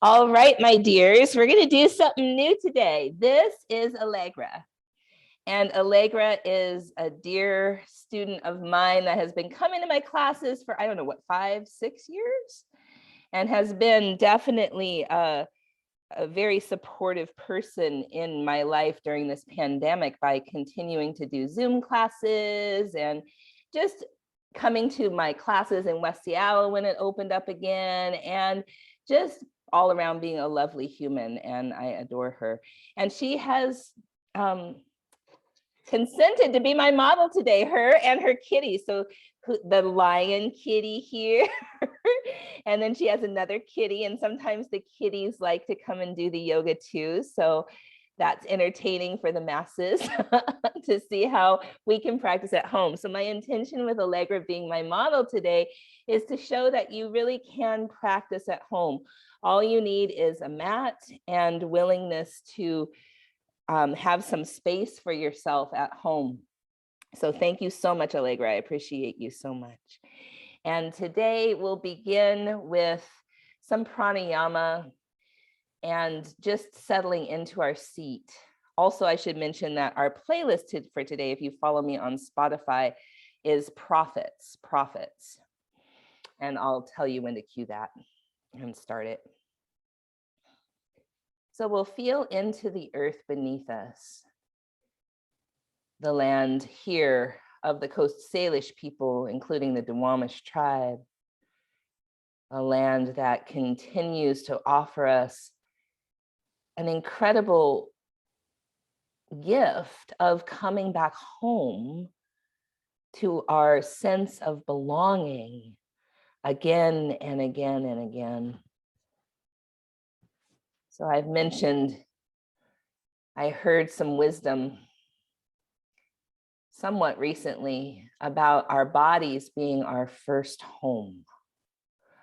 All right, my dears, we're going to do something new today. This is Allegra. And Allegra is a dear student of mine that has been coming to my classes for, I don't know, what, 5, 6 years? And has been definitely a very supportive person in my life during this pandemic by continuing to do Zoom classes and just coming to my classes in West Seattle when it opened up again, and just all around being a lovely human, and I adore her. And she has consented to be my model today, her and her kitty. So the lion kitty here, and then she has another kitty, and sometimes the kitties like to come and do the yoga too. So that's entertaining for the masses to see how we can practice at home. So my intention with Allegra being my model today is to show that you really can practice at home. All you need is a mat and willingness to have some space for yourself at home. So thank you so much, Allegra. I appreciate you so much. And today we'll begin with some pranayama and just settling into our seat. Also, I should mention that our playlist for today, if you follow me on Spotify, is Prophets. And I'll tell you when to cue that and start it. So we'll feel into the earth beneath us, the land here of the Coast Salish people, including the Duwamish tribe, a land that continues to offer us an incredible gift of coming back home to our sense of belonging again and again and again. So I've mentioned, I heard some wisdom somewhat recently about our bodies being our first home.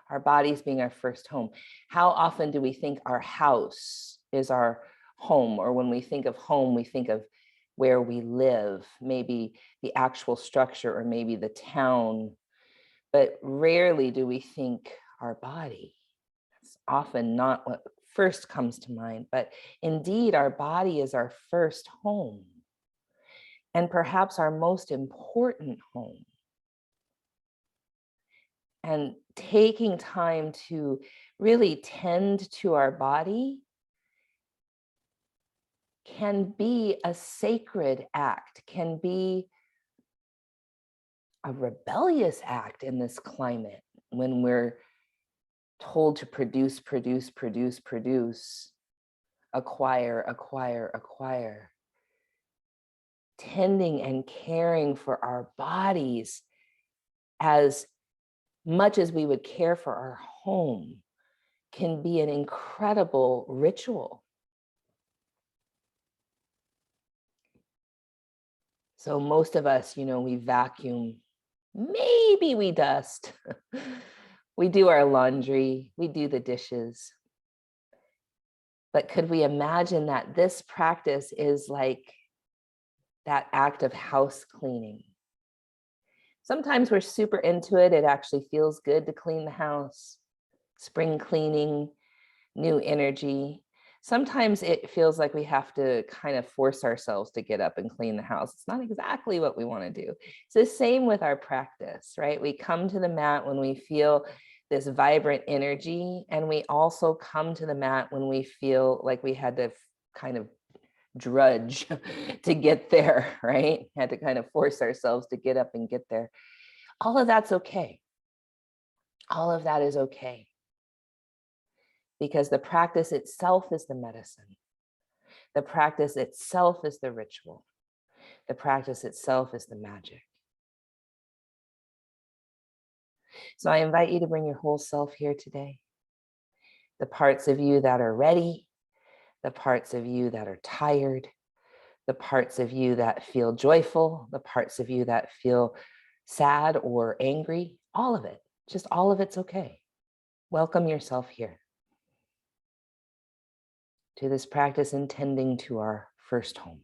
Our bodies being our first home. How often do we think our house is our home? Or when we think of home, we think of where we live, maybe the actual structure or maybe the town, but rarely do we think our body. It's often not what first comes to mind, but indeed our body is our first home and perhaps our most important home. And taking time to really tend to our body can be a sacred act, can be a rebellious act in this climate when we're told to produce, acquire. Tending and caring for our bodies as much as we would care for our home can be an incredible ritual. So most of us, we vacuum, maybe we dust, we do our laundry, we do the dishes. But could we imagine that this practice is like that act of house cleaning? Sometimes we're super into it. It actually feels good to clean the house, spring cleaning, new energy. Sometimes it feels like we have to kind of force ourselves to get up and clean the house. It's not exactly what we want to do. It's the same with our practice, right? We come to the mat when we feel this vibrant energy, and we also come to the mat when we feel like we had to kind of drudge to get there, right? Had to kind of force ourselves to get up and get there. All of that's okay. All of that is okay. Because the practice itself is the medicine. The practice itself is the ritual. The practice itself is the magic. So I invite you to bring your whole self here today. The parts of you that are ready, the parts of you that are tired, the parts of you that feel joyful, the parts of you that feel sad or angry, all of it, just all of it's okay. Welcome yourself here to this practice intending to our first home.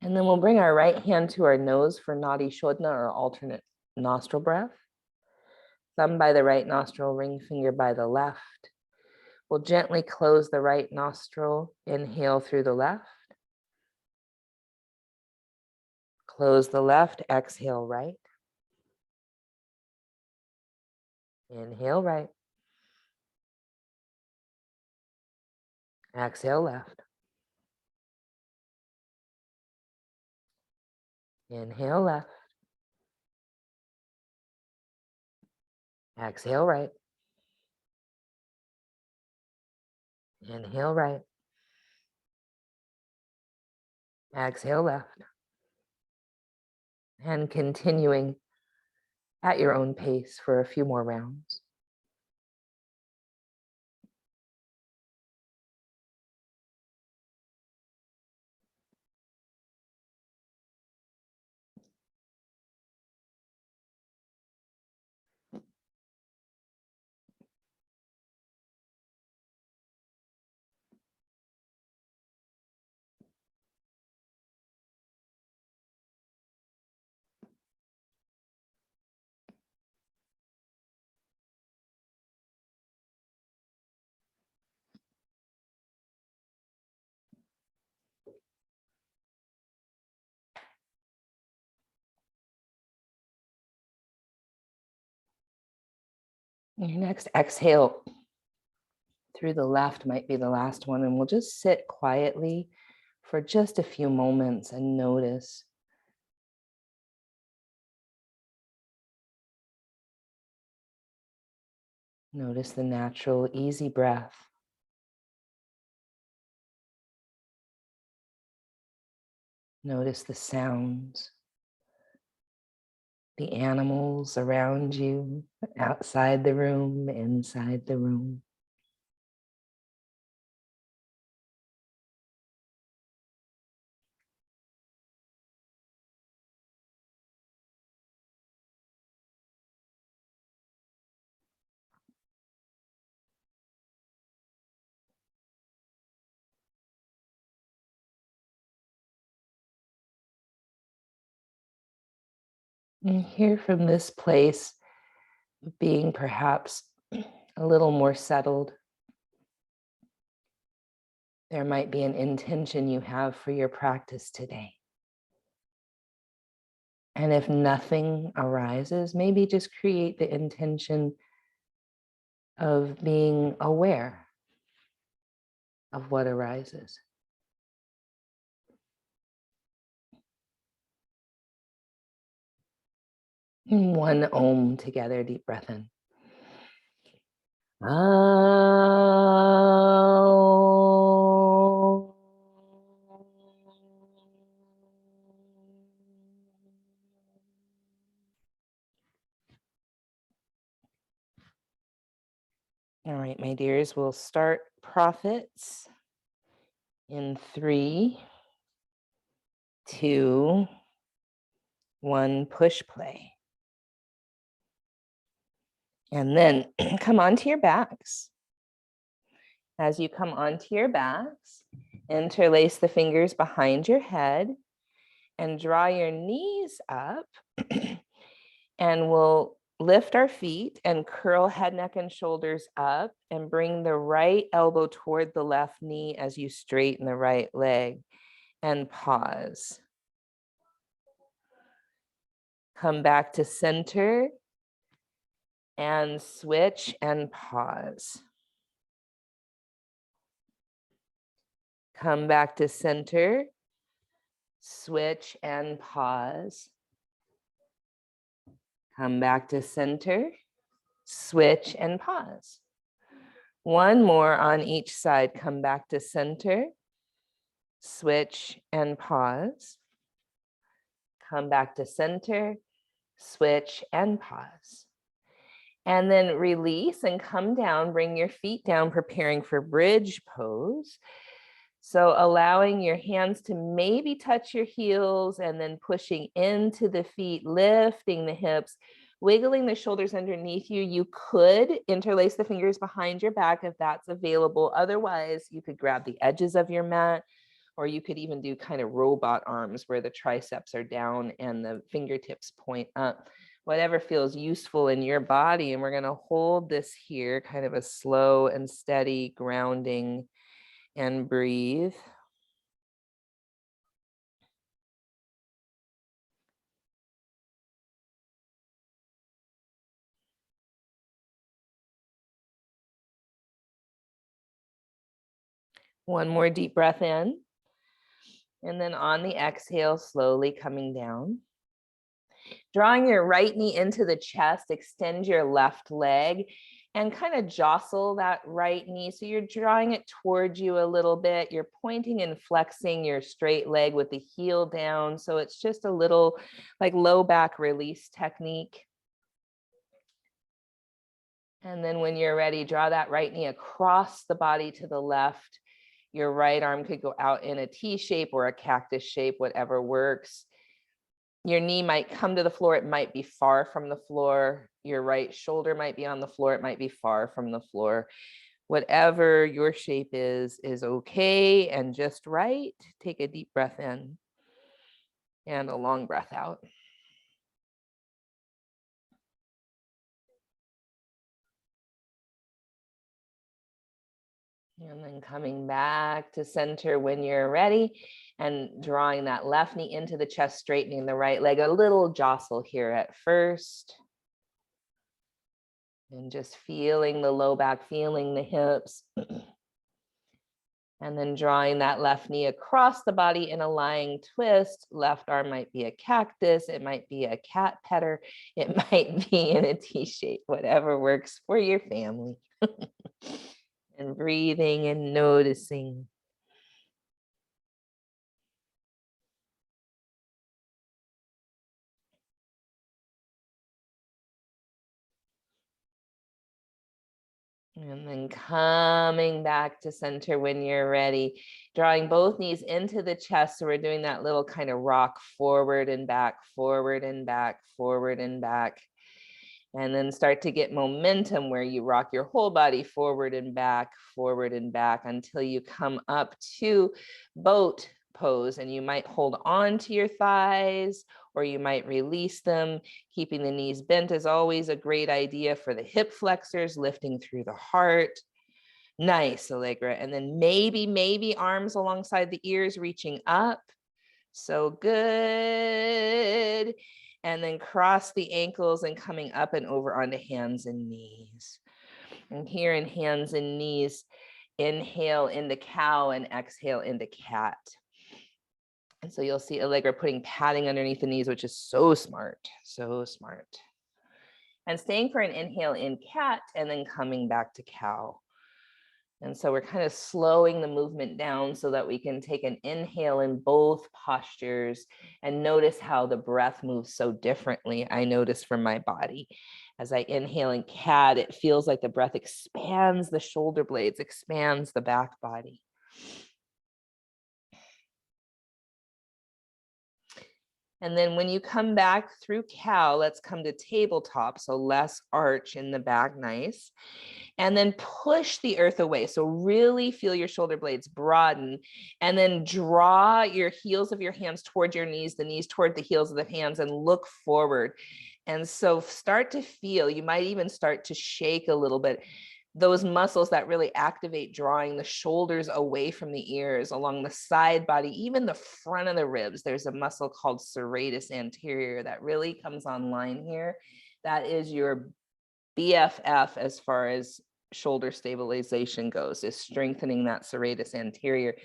And then we'll bring our right hand to our nose for Nadi Shodhana, or alternate nostril breath. Thumb by the right nostril, ring finger by the left. We'll gently close the right nostril, inhale through the left. Close the left, exhale right. Inhale right. Exhale left. Inhale left. Exhale right. Inhale right. Exhale left. And continuing at your own pace for a few more rounds. Your next exhale through the left might be the last one, and we'll just sit quietly for just a few moments and notice. Notice the natural, easy breath. Notice the sounds, the animals around you, outside the room, inside the room. And here from this place, being perhaps a little more settled, there might be an intention you have for your practice today. And if nothing arises, maybe just create the intention of being aware of what arises. And one Om together, deep breath in. All right, my dears, we'll start prophets in 3, 2, 1, push play. And then come onto your backs. As you come onto your backs, interlace the fingers behind your head and draw your knees up. And we'll lift our feet and curl head, neck, and shoulders up and bring the right elbow toward the left knee as you straighten the right leg and pause. Come back to center and switch and pause. Come back to center, switch and pause. Come back to center, switch and pause. One more on each side. Come back to center, switch and pause. Come back to center, switch and pause. And then release and come down, bring your feet down, preparing for bridge pose. So allowing your hands to maybe touch your heels and then pushing into the feet, lifting the hips, wiggling the shoulders underneath you. You could interlace the fingers behind your back if that's available. Otherwise, you could grab the edges of your mat or you could even do kind of robot arms where the triceps are down and the fingertips point up, whatever feels useful in your body. And we're going to hold this here, kind of a slow and steady grounding, and breathe. One more deep breath in. And then on the exhale, slowly coming down. Drawing your right knee into the chest, extend your left leg and kind of jostle that right knee. So you're drawing it towards you a little bit. You're pointing and flexing your straight leg with the heel down. So it's just a little like low back release technique. And then when you're ready, draw that right knee across the body to the left. Your right arm could go out in a T shape or a cactus shape, whatever works. Your knee might come to the floor. It might be far from the floor. Your right shoulder might be on the floor. It might be far from the floor. Whatever your shape is okay and just right. Take a deep breath in and a long breath out. And then coming back to center when you're ready and drawing that left knee into the chest, straightening the right leg, a little jostle here at first. And just feeling the low back, feeling the hips. And then drawing that left knee across the body in a lying twist. Left arm might be a cactus. It might be a cat petter. It might be in a T shape, whatever works for your family. And breathing and noticing. And then coming back to center when you're ready, drawing both knees into the chest. So we're doing that little kind of rock forward and back, forward and back, forward and back. And then start to get momentum where you rock your whole body forward and back until you come up to boat pose. And you might hold on to your thighs or you might release them. Keeping the knees bent is always a great idea for the hip flexors, lifting through the heart. Nice, Allegra. And then maybe arms alongside the ears, reaching up. So good. And then cross the ankles and coming up and over onto hands and knees. And here in hands and knees, inhale into cow and exhale into cat. And so you'll see Allegra putting padding underneath the knees, which is so smart, so smart. And staying for an inhale in cat and then coming back to cow. And so we're kind of slowing the movement down so that we can take an inhale in both postures and notice how the breath moves so differently. I notice from my body. As I inhale in cat, it feels like the breath expands the shoulder blades, expands the back body. And then when you come back through cow, let's come to tabletop. So less arch in the back, nice. And then push the earth away. So really feel your shoulder blades broaden and then draw your heels of your hands toward your knees, the knees toward the heels of the hands and look forward. And so start to feel, you might even start to shake a little bit. Those muscles that really activate drawing the shoulders away from the ears, along the side body, even the front of the ribs. There's a muscle called serratus anterior that really comes online here. That is your BFF as far as shoulder stabilization goes, is strengthening that serratus anterior.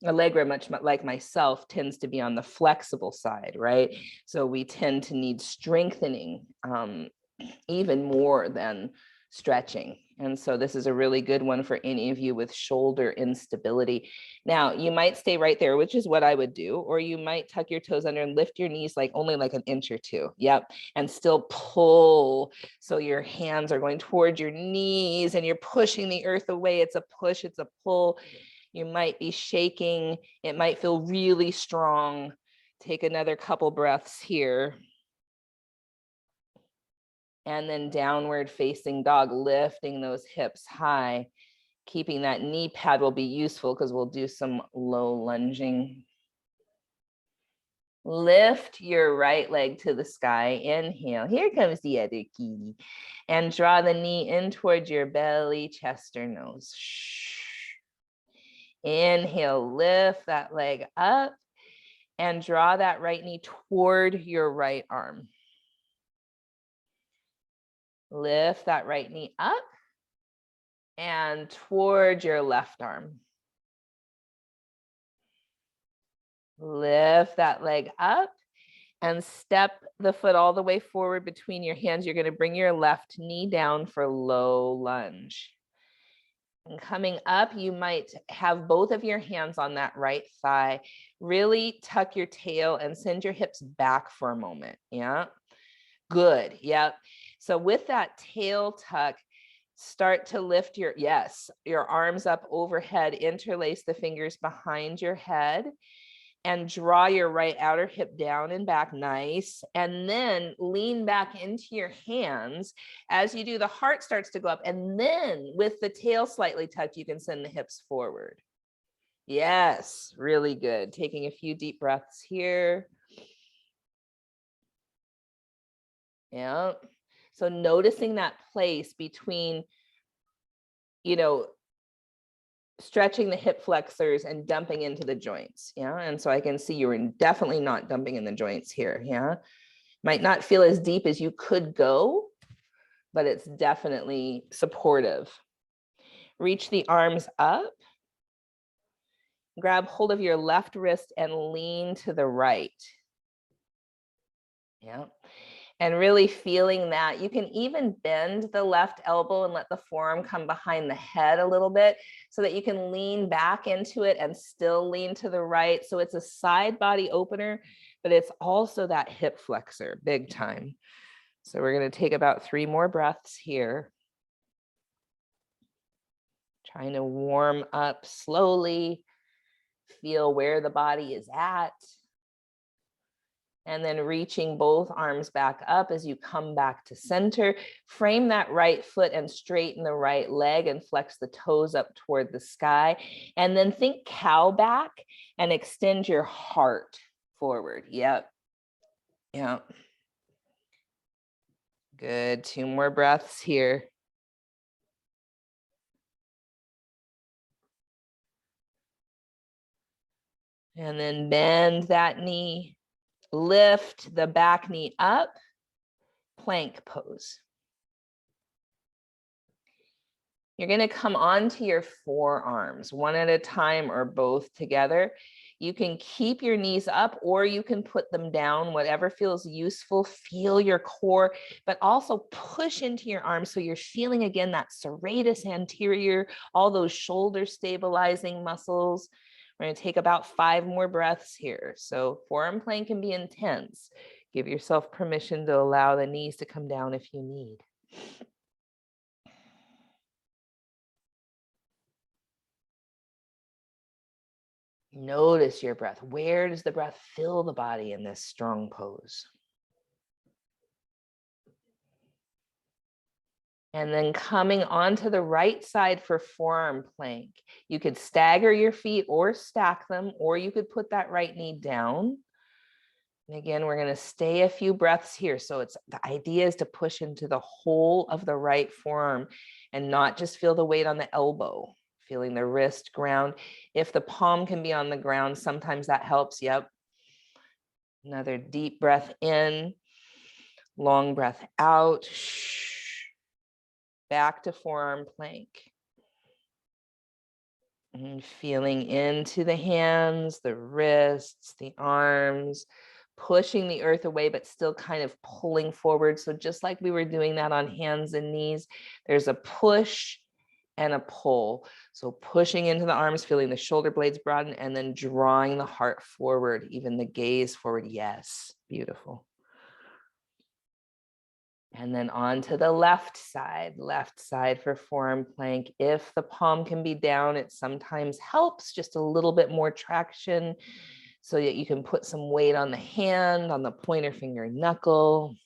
Allegra, much like myself, tends to be on the flexible side, right? So we tend to need strengthening even more than stretching. And so this is a really good one for any of you with shoulder instability. Now, you might stay right there, which is what I would do, or you might tuck your toes under and lift your knees like only like an inch or two. Yep. And still pull. So your hands are going toward your knees and you're pushing the earth away. It's a push, it's a pull. You might be shaking. It might feel really strong. Take another couple breaths here. And then downward facing dog, lifting those hips high. Keeping that knee pad will be useful because we'll do some low lunging. Lift your right leg to the sky. Inhale. Here comes the other kitty. And draw the knee in towards your belly, chest, or nose. Inhale, lift that leg up and draw that right knee toward your right arm. Lift that right knee up and toward your left arm. Lift that leg up and step the foot all the way forward between your hands. You're going to bring your left knee down for low lunge. And coming up, you might have both of your hands on that right thigh. Really tuck your tail and send your hips back for a moment. Yeah, good. Yep. So with that tail tuck, start to lift your arms up overhead, interlace the fingers behind your head, and draw your right outer hip down and back. Nice. And then lean back into your hands. As you do, the heart starts to go up. And then with the tail slightly tucked, you can send the hips forward. Yes, really good. Taking a few deep breaths here. Yeah. So noticing that place between, stretching the hip flexors and dumping into the joints. Yeah. And so I can see you're definitely not dumping in the joints here. Yeah. Might not feel as deep as you could go, but it's definitely supportive. Reach the arms up. Grab hold of your left wrist and lean to the right. Yeah. And really feeling that. You can even bend the left elbow and let the forearm come behind the head a little bit so that you can lean back into it and still lean to the right. So it's a side body opener, but it's also that hip flexor, big time. So we're going to take about 3 more breaths here. Trying to warm up slowly, feel where the body is at. And then reaching both arms back up as you come back to center. Frame that right foot and straighten the right leg and flex the toes up toward the sky. And then think cow back and extend your heart forward. Yep. Yep. Good. 2 more breaths here. And then bend that knee. Lift the back knee up, plank pose. You're going to come onto your forearms, one at a time or both together. You can keep your knees up or you can put them down, whatever feels useful. Feel your core, but also push into your arms so you're feeling again that serratus anterior, all those shoulder stabilizing muscles. We're going to take about 5 more breaths here. So forearm plank can be intense. Give yourself permission to allow the knees to come down if you need. Notice your breath. Where does the breath fill the body in this strong pose? And then coming onto the right side for forearm plank. You could stagger your feet or stack them, or you could put that right knee down. And again, we're going to stay a few breaths here. So the idea is to push into the whole of the right forearm and not just feel the weight on the elbow, feeling the wrist ground. If the palm can be on the ground, sometimes that helps. Yep. Another deep breath in, long breath out. Back to forearm plank. And feeling into the hands, the wrists, the arms, pushing the earth away, but still kind of pulling forward. So just like we were doing that on hands and knees, there's a push and a pull. So pushing into the arms, feeling the shoulder blades broaden, and then drawing the heart forward, even the gaze forward. Yes, beautiful. And then on to the left side for forearm plank. If the palm can be down, it sometimes helps, just a little bit more traction so that you can put some weight on the hand, on the pointer finger knuckle.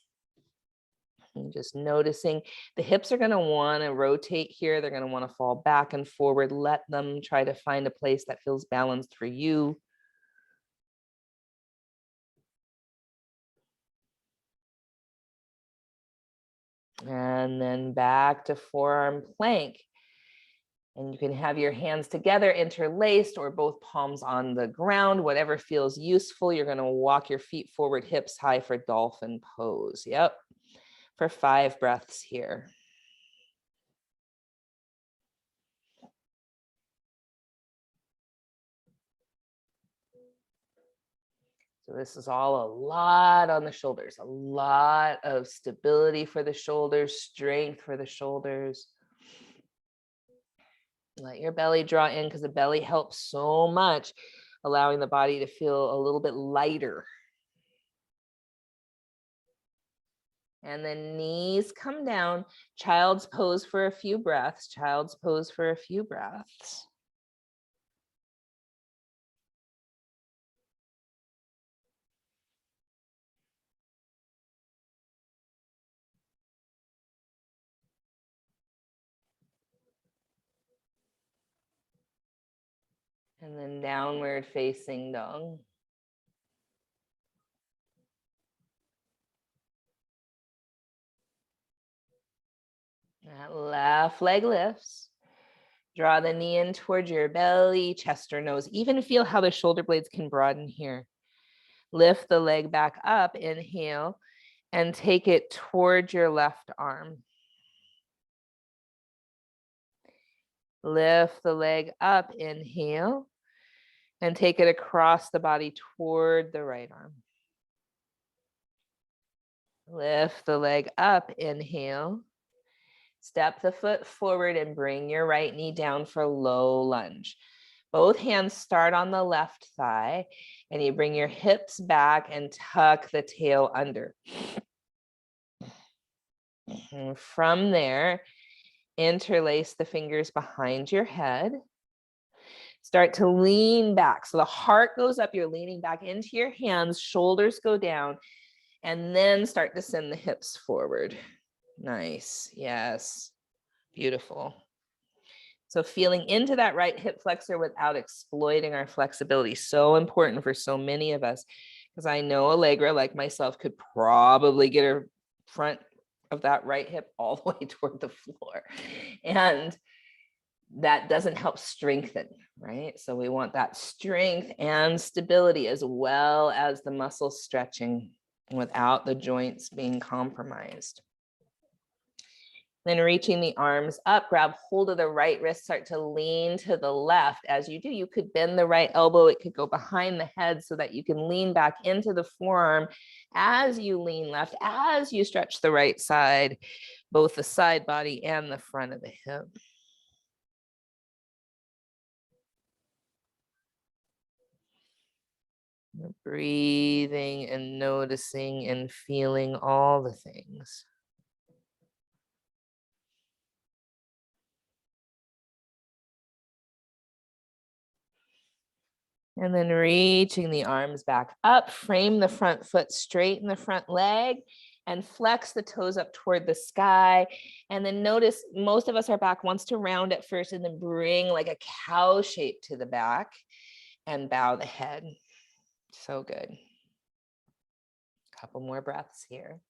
And just noticing the hips are going to want to rotate here. They're going to want to fall back and forward. Let them try to find a place that feels balanced for you. And then back to forearm plank. And you can have your hands together, interlaced, or both palms on the ground, whatever feels useful. You're going to walk your feet forward, hips high for dolphin pose. Yep. For 5 breaths here. So this is all a lot on the shoulders, a lot of stability for the shoulders, strength for the shoulders. Let your belly draw in because the belly helps so much, allowing the body to feel a little bit lighter. And then knees come down, child's pose for a few breaths, child's pose for a few breaths. And then downward facing dog. That left leg lifts. Draw the knee in towards your belly, chest or nose. Even feel how the shoulder blades can broaden here. Lift the leg back up, inhale, and take it towards your left arm. Lift the leg up, inhale, and take it across the body toward the right arm. Lift the leg up, inhale. Step the foot forward and bring your right knee down for low lunge. Both hands start on the left thigh, and you bring your hips back and tuck the tail under. And from there, interlace the fingers behind your head. Start to lean back. So the heart goes up, you're leaning back into your hands, shoulders go down, and then start to send the hips forward. Nice. Yes. Beautiful. So feeling into that right hip flexor without exploiting our flexibility. So important for so many of us, because I know Allegra, like myself, could probably get her front of that right hip all the way toward the floor. And that doesn't help strengthen, right? So we want that strength and stability as well as the muscles stretching without the joints being compromised. Then reaching the arms up, grab hold of the right wrist, start to lean to the left. As you do, you could bend the right elbow. It could go behind the head so that you can lean back into the forearm as you lean left, as you stretch the right side, both the side body and the front of the hip. Breathing and noticing and feeling all the things. And then reaching the arms back up, frame the front foot, straighten the front leg, and flex the toes up toward the sky. And then notice most of us, our back wants to round at first and then bring like a cow shape to the back and bow the head. So good. Couple more breaths here.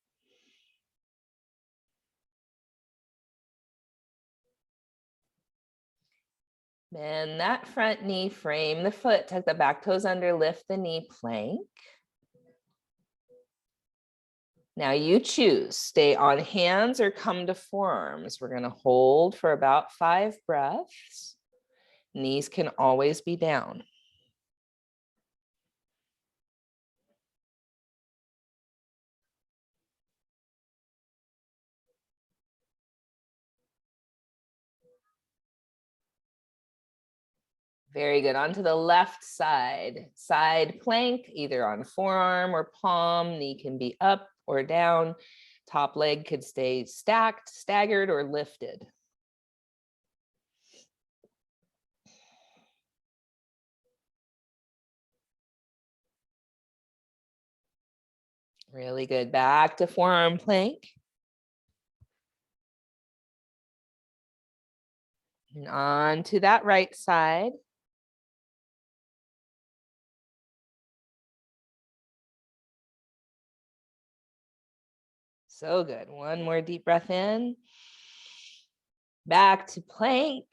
Bend that front knee, frame the foot, tuck the back toes under, lift the knee, plank. Now you choose, stay on hands or come to forearms. We're going to hold for about 5 breaths. Knees can always be down. Very good. Onto the left side. Side plank, either on forearm or palm. Knee can be up or down. Top leg could stay stacked, staggered, or lifted. Really good. Back to forearm plank. And on to that right side. So good. One more deep breath in. Back to plank.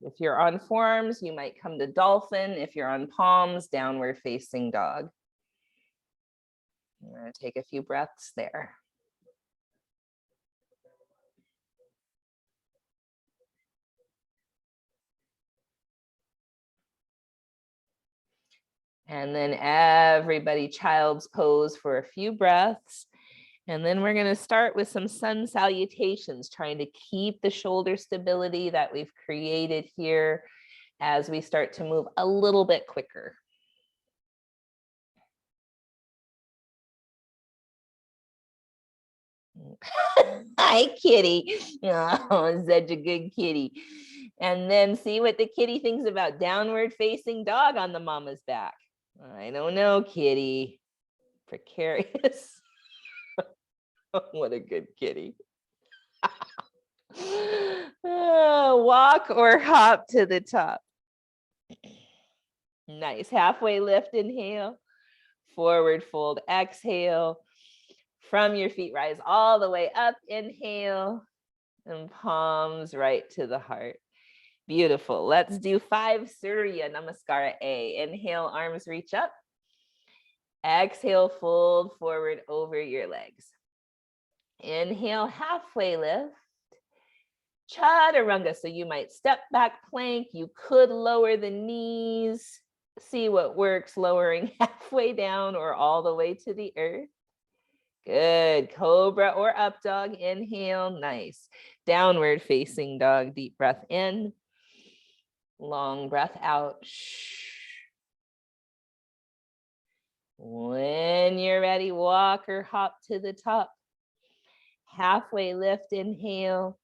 If you're on forearms, you might come to dolphin. If you're on palms, downward facing dog. I'm going to take a few breaths there. And then everybody child's pose for a few breaths. And then we're going to start with some sun salutations, trying to keep the shoulder stability that we've created here as we start to move a little bit quicker. Hi, kitty. Oh, such a good kitty. And then see what the kitty thinks about downward facing dog on the mama's back. I don't know, kitty. Precarious. What a good kitty. Walk or hop to the top. Nice. Halfway lift, inhale. Forward fold, exhale. From your feet, rise all the way up, inhale. And palms right to the heart. Beautiful. Let's do 5 Surya Namaskara A. Inhale, arms reach up. Exhale, fold forward over your legs. Inhale, halfway lift. Chaturanga. So you might step back plank. You could lower the knees. See what works, lowering halfway down or all the way to the earth. Good. Cobra or up dog. Inhale. Nice. Downward facing dog. Deep breath in. Long breath out. When you're ready, walk or hop to the top. Halfway lift. Inhale.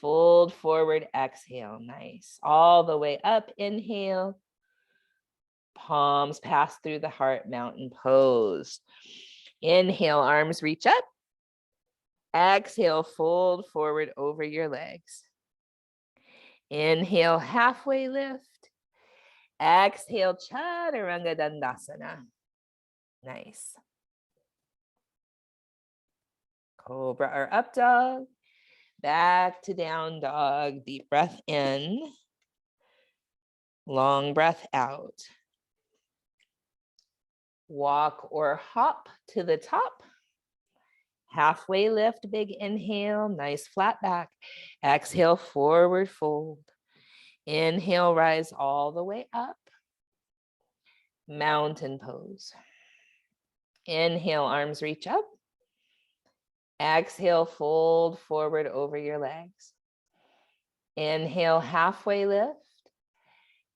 Fold forward. Exhale. Nice. All the way up. Inhale. Palms pass through the heart. Mountain pose. Inhale, arms reach up. Exhale, fold forward over your legs. Inhale, halfway lift. Exhale, Chaturanga Dandasana. Nice. Cobra or up dog. Back to down dog. Deep breath in. Long breath out. Walk or hop to the top. Halfway lift, big inhale, nice flat back. Exhale, forward fold. Inhale, rise all the way up. Mountain pose. Inhale, arms reach up. Exhale, fold forward over your legs. Inhale, halfway lift.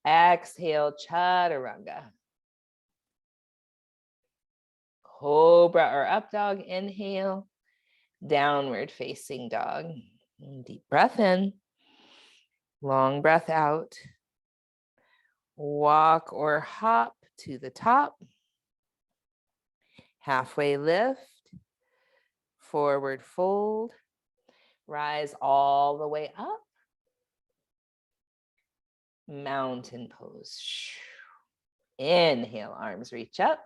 Exhale, Chaturanga. Cobra or up dog, inhale. Downward facing dog. Deep breath in. Long breath out. Walk or hop to the top. Halfway lift. Forward fold. Rise all the way up. Mountain pose. Inhale, arms reach up.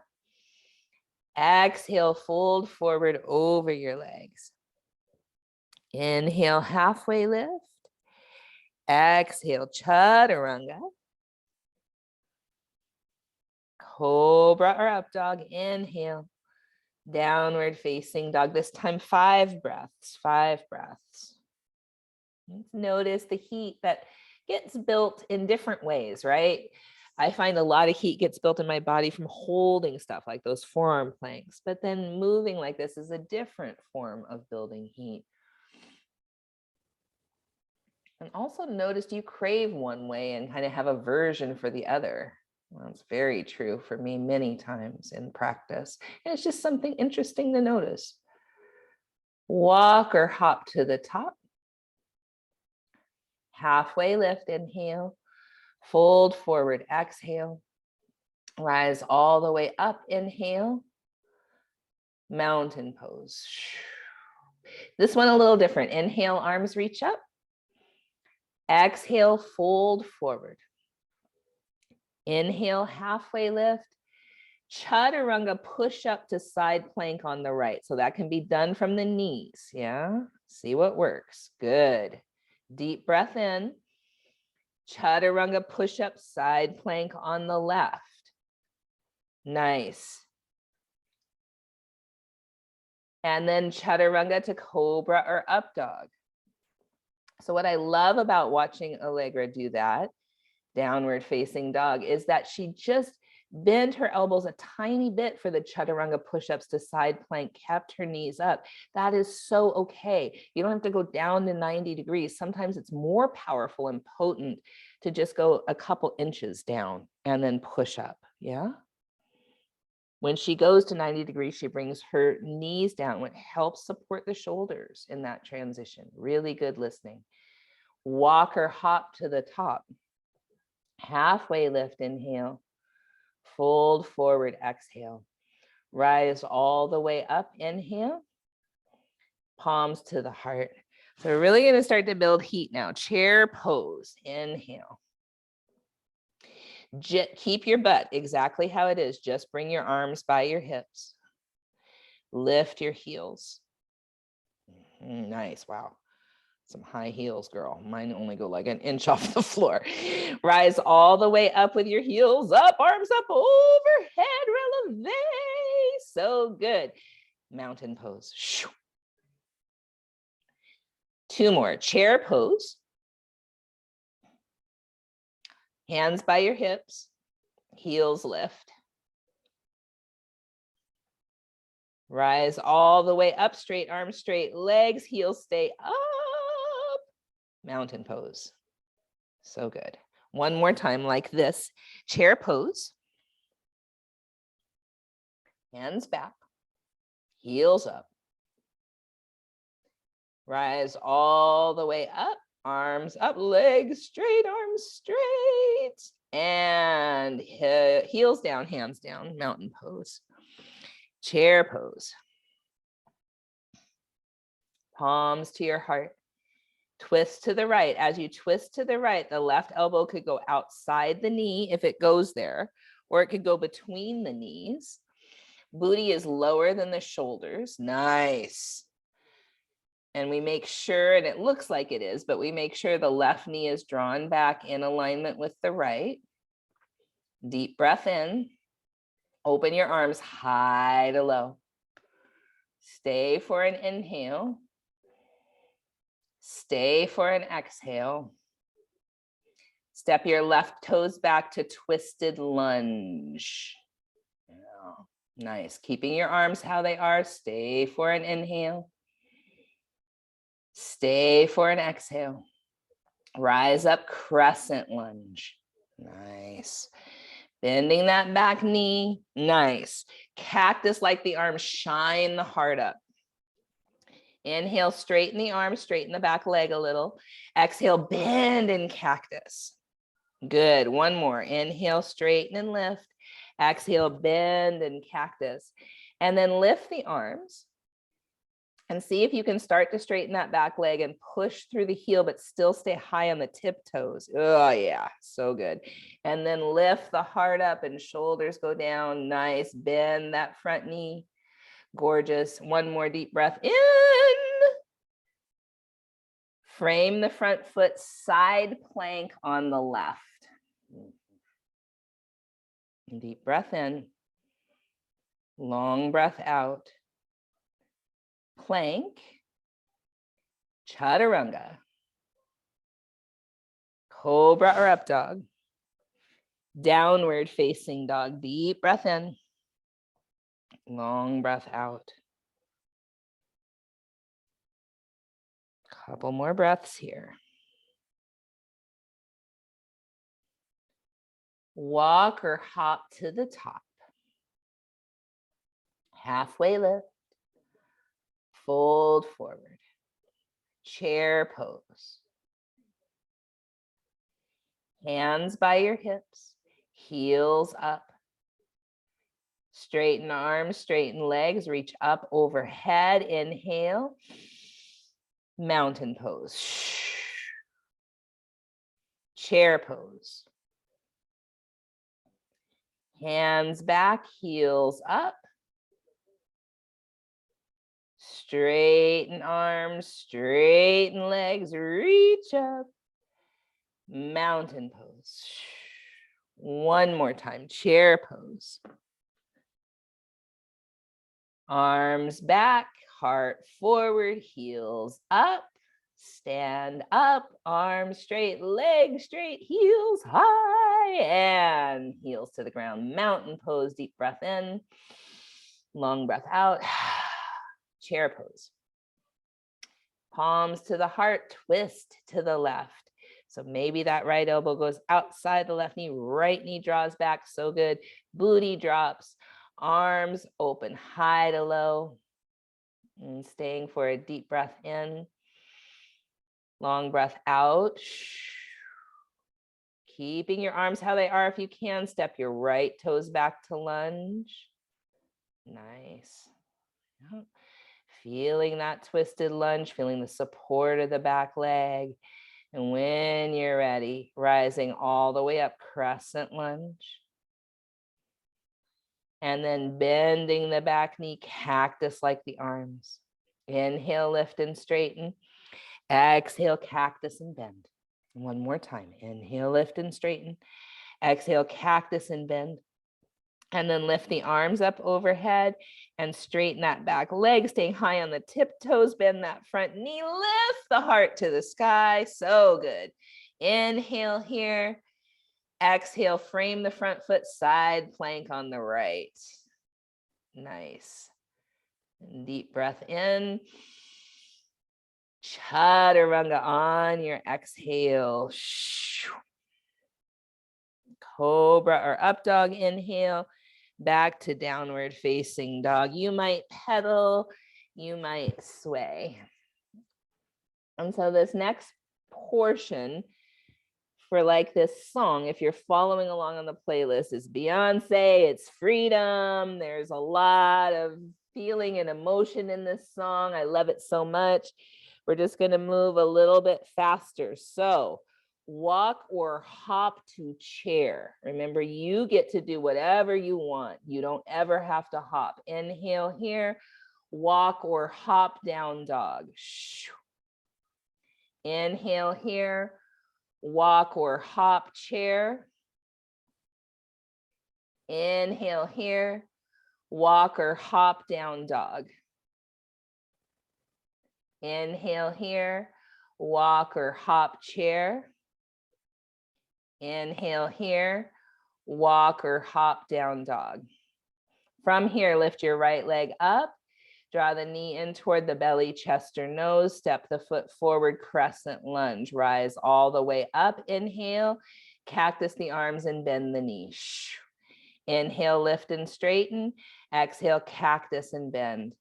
Exhale, fold forward over your legs. Inhale, halfway lift. Exhale, Chaturanga. Cobra or up dog, inhale. Downward facing dog, this time 5 breaths, 5 breaths. Notice the heat that gets built in different ways, right? I find a lot of heat gets built in my body from holding stuff like those forearm planks, but then moving like this is a different form of building heat. And also notice you crave one way and kind of have aversion for the other. Well, it's very true for me many times in practice. And it's just something interesting to notice. Walk or hop to the top. Halfway lift, inhale. Fold forward, exhale. Rise all the way up, inhale. Mountain pose. This one a little different. Inhale, arms reach up. Exhale, fold forward. Inhale, halfway lift. Chaturanga, push up to side plank on the right. So that can be done from the knees, yeah? See what works, good. Deep breath in. Chaturanga, push up, side plank on the left. Nice. And then chaturanga to cobra or up dog. So what I love about watching Allegra do that, downward facing dog, is that she just bent her elbows a tiny bit for the chaturanga push-ups to side plank, kept her knees up. That is so okay. You don't have to go down to 90 degrees. Sometimes it's more powerful and potent to just go a couple inches down and then push up, yeah? When she goes to 90 degrees, she brings her knees down, which helps support the shoulders in that transition. Really good listening. Walk or hop to the top. Halfway lift, inhale. Fold forward, exhale. Rise all the way up, inhale. Palms to the heart. So we're really going to start to build heat now. Chair pose, inhale. Keep your butt exactly how it is. Just bring your arms by your hips. Lift your heels. Nice, wow. Some high heels, girl. Mine only go like an inch off the floor. Rise all the way up with your heels up, arms up, overhead, releve. So good. Mountain pose. Two more. Chair pose. Hands by your hips, heels lift. Rise all the way up, straight arms straight, legs, heels stay up. Mountain pose. So good. One more time like this. Chair pose. Hands back, heels up. Rise all the way up, arms up, legs straight, arms straight. And heels down, hands down, mountain pose. Chair pose. Palms to your heart. Twist to the right. As you twist to the right, the left elbow could go outside the knee if it goes there, or it could go between the knees. Booty is lower than the shoulders. Nice. And we make sure, and it looks like it is, but we make sure the left knee is drawn back in alignment with the right. Deep breath in. Open your arms high to low. Stay for an inhale. Stay for an exhale. Step your left toes back to twisted lunge. Yeah. Nice. Keeping your arms how they are. Stay for an inhale. Stay for an exhale. Rise up, crescent lunge. Nice. Bending that back knee. Nice. Cactus like the arms, shine the heart up. Inhale, straighten the arms, straighten the back leg a little. Exhale, bend in cactus. Good. One more. Inhale, straighten and lift. Exhale, bend in cactus. And then lift the arms. And see if you can start to straighten that back leg and push through the heel, but still stay high on the tiptoes. Oh yeah, so good. And then lift the heart up and shoulders go down. Nice, bend that front knee. Gorgeous. One more deep breath in. Frame the front foot, side plank on the left. Deep breath in. Long breath out. Plank, chaturanga, cobra or up dog, downward facing dog. Deep breath in, long breath out. Couple more breaths here. Walk or hop to the top. Halfway lift. Fold forward. Chair pose. Hands by your hips, heels up. Straighten arms, straighten legs, reach up overhead. Inhale. Mountain pose. chair pose. Hands back, heels up. Straighten arms, straighten legs, reach up. Mountain pose. One more time, chair pose. Arms back, heart forward, heels up. Stand up, arms straight, legs straight, heels high, and heels to the ground. Mountain pose, deep breath in, long breath out. Chair pose. Palms to the heart, twist to the left. So maybe that right elbow goes outside the left knee, right knee draws back, so good. Booty drops, arms open high to low, and staying for a deep breath in. Long breath out. Keeping your arms how they are if you can. Step your right toes back to lunge. Nice. Feeling that twisted lunge, feeling the support of the back leg. And when you're ready, rising all the way up, crescent lunge. And then bending the back knee, cactus like the arms. Inhale, lift and straighten. Exhale, cactus and bend. One more time. Inhale, lift and straighten. Exhale, cactus and bend. And then lift the arms up overhead and straighten that back leg, staying high on the tiptoes, bend that front knee, lift the heart to the sky. So good. Inhale here. Exhale, frame the front foot, side plank on the right. Nice. And deep breath in. Chaturanga on your exhale. Cobra or up dog, inhale, back to downward facing dog. You might pedal, you might sway. And so this next portion for like this song, if you're following along on the playlist, is Beyonce, it's freedom. There's a lot of feeling and emotion in this song. I love it so much. We're just going to move a little bit faster. So walk or hop to chair. Remember, you get to do whatever you want. You don't ever have to hop. Inhale here, walk or hop down dog. Inhale here, walk or hop chair. Inhale here, walk or hop down dog. Inhale here, walk or hop chair. Inhale here, walk or hop down dog. From here, lift your right leg up, draw the knee in toward the belly, chest or nose, step the foot forward, crescent lunge, rise all the way up. Inhale, cactus the arms and bend the knee. Inhale, lift and straighten. Exhale, cactus and bend.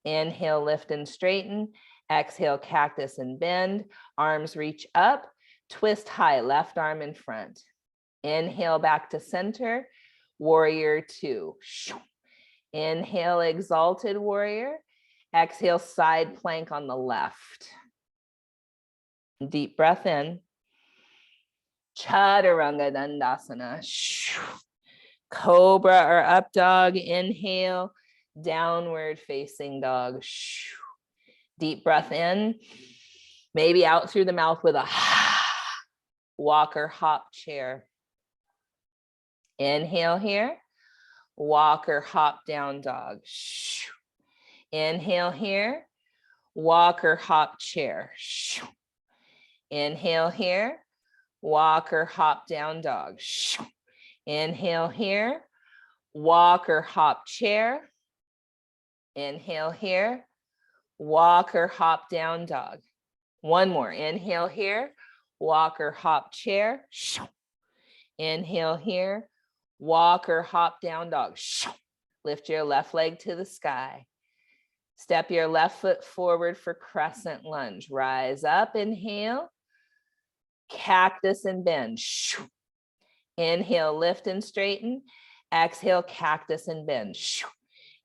Inhale, lift and straighten. Exhale, cactus and bend. Arms reach up, twist high, left arm in front. Inhale, back to center, warrior two. Inhale, exalted warrior. Exhale, side plank on the left. Deep breath in. Chaturanga Dandasana. Cobra or up dog, inhale. Downward facing dog. Deep breath in. Maybe out through the mouth with a walk or hop chair. Inhale here. Walk or hop down dog. Inhale here. Walk or hop chair. Inhale here. Walk or hop down dog. Inhale here. Walk or hop chair. Inhale here. Walk or hop down dog. One more. Inhale here. Walk or hop chair. Inhale here. Walk or hop down dog. Lift your left leg to the sky. Step your left foot forward for crescent lunge. Rise up, inhale. Cactus and bend. Inhale, lift and straighten. Exhale, cactus and bend.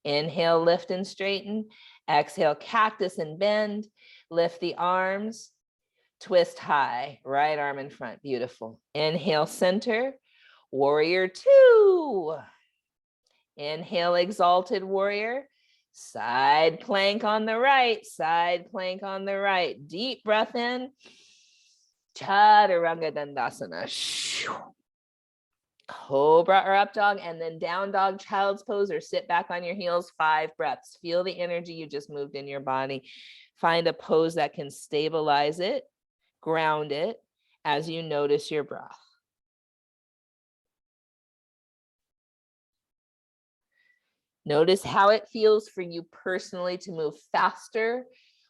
Inhale, lift and straighten. Exhale, cactus and bend. Lift the arms. twist high, right arm in front, beautiful. Inhale, center, warrior two. Inhale, exalted warrior. Side plank on the right, side plank on the right. Deep breath in. Chaturanga Dandasana. Cobra or up dog, and then down dog, child's pose, or sit back on your heels, 5 breaths. Feel the energy you just moved in your body. Find a pose that can stabilize it, ground it as you notice your breath. Notice how it feels for you personally to move faster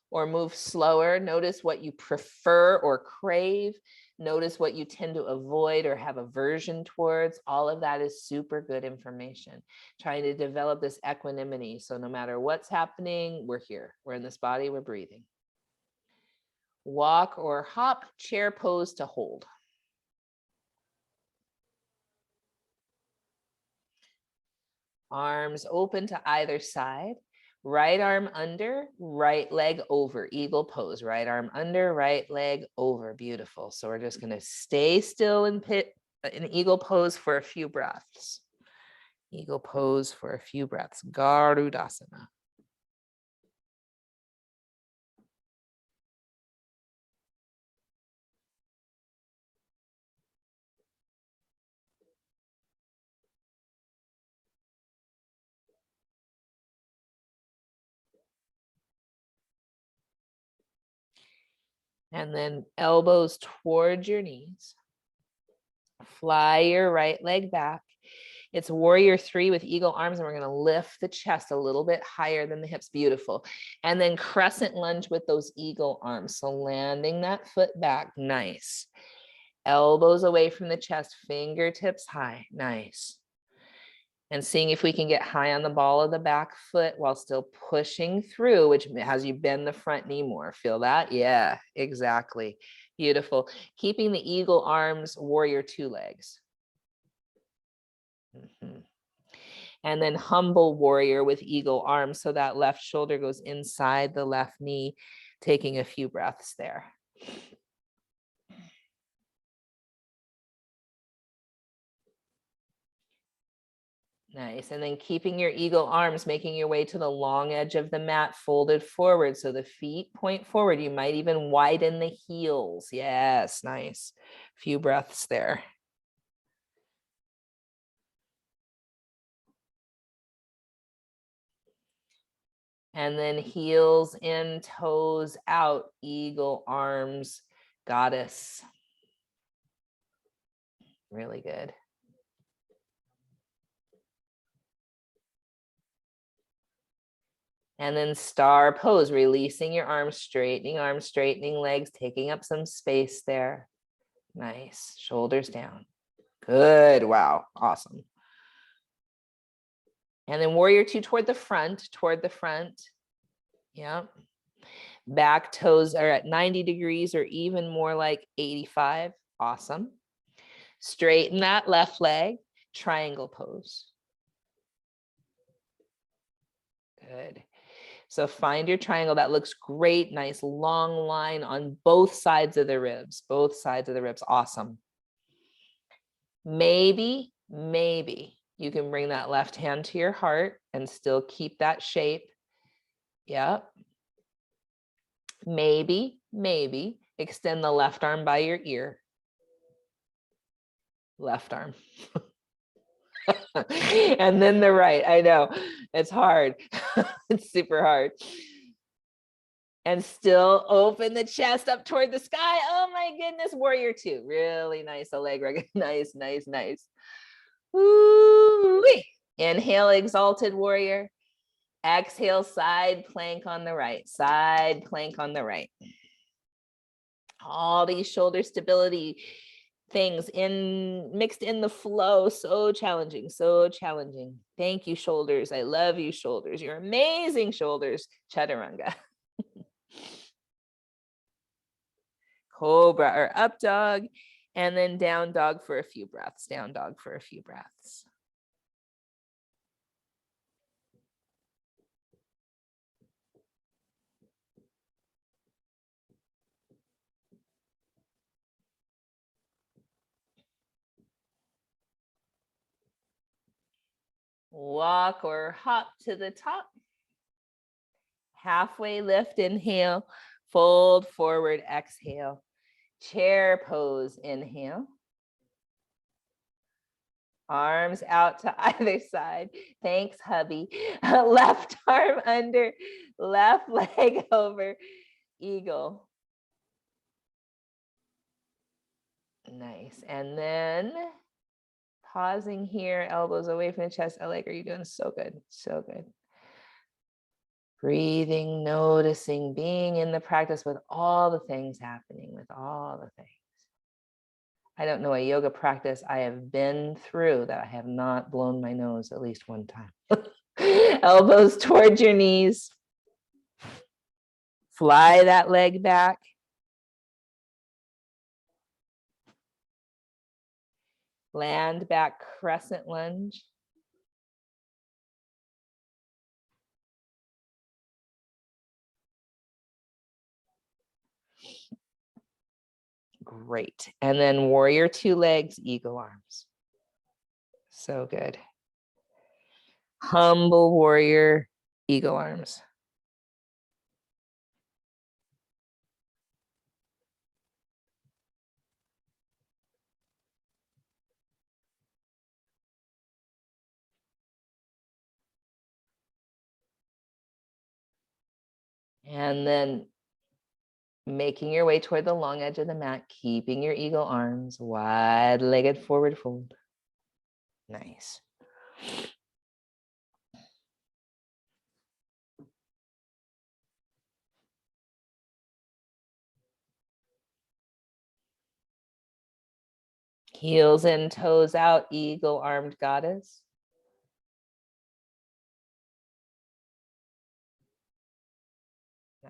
or move slower. Notice what you prefer or crave. Notice what you tend to avoid or have aversion towards. All of that is super good information. Trying to develop this equanimity. So no matter what's happening, we're here. We're in this body, we're breathing. Walk or hop, chair pose to hold. Arms open to either side. Right arm under, right leg over, eagle pose. Right arm under, right leg over. Beautiful. So we're just going to stay still in eagle pose for a few breaths. Eagle pose for a few breaths. Garudasana. And then elbows towards your knees. Fly your right leg back. It's warrior 3 with eagle arms, and we're going to lift the chest a little bit higher than the hips. Beautiful. And then crescent lunge with those eagle arms. So landing that foot back. Nice. Elbows away from the chest, fingertips high. Nice. And seeing if we can get high on the ball of the back foot while still pushing through, which has you bend the front knee more. Feel that? Yeah, exactly. Beautiful. Keeping the eagle arms, warrior 2 legs. And then humble warrior with eagle arms. So that left shoulder goes inside the left knee, taking a few breaths there. Nice. And then keeping your eagle arms, making your way to the long edge of the mat, folded forward. So the feet point forward. You might even widen the heels. Yes, nice. Few breaths there. And then heels in, toes out, eagle arms, goddess. Really good. And then star pose, releasing your arms, straightening legs, taking up some space there. Nice. Shoulders down. Good. Wow. Awesome. And then warrior 2 toward the front, Yeah. Back toes are at 90 degrees or even more like 85. Awesome. Straighten that left leg, triangle pose. Good. So find your triangle. That looks great. Nice long line on both sides of the ribs. Awesome. Maybe you can bring that left hand to your heart and still keep that shape. Yep. Maybe extend the left arm by your ear. Left arm. And then the right. I know it's hard. It's super hard. And still open the chest up toward the sky. Oh my goodness. Warrior 2. Really nice. Allegra. Nice. Woo-wee. Inhale, exalted warrior. Exhale, side plank on the right. All these shoulder stability things mixed in the flow. So challenging. Thank you, shoulders. I love you, shoulders. You're amazing, shoulders. Chaturanga. Cobra or up dog, and then down dog for a few breaths. Walk or hop to the top. Halfway lift, inhale, fold forward, exhale. Chair pose, inhale. Arms out to either side. Thanks, hubby. Left arm under, left leg over, eagle. Nice. And then pausing here, elbows away from the chest. Allegra, you're doing so good, so good. Breathing, noticing, being in the practice with all the things happening, with all the things. I don't know a yoga practice I have been through that I have not blown my nose at least one time. Elbows towards your knees. Fly that leg back. Land back, crescent lunge. Great. And then warrior two legs, eagle arms. So good. Humble warrior, eagle arms. And then making your way toward the long edge of the mat, keeping your eagle arms, wide-legged forward fold. Nice. Heels in, toes out, eagle armed goddess.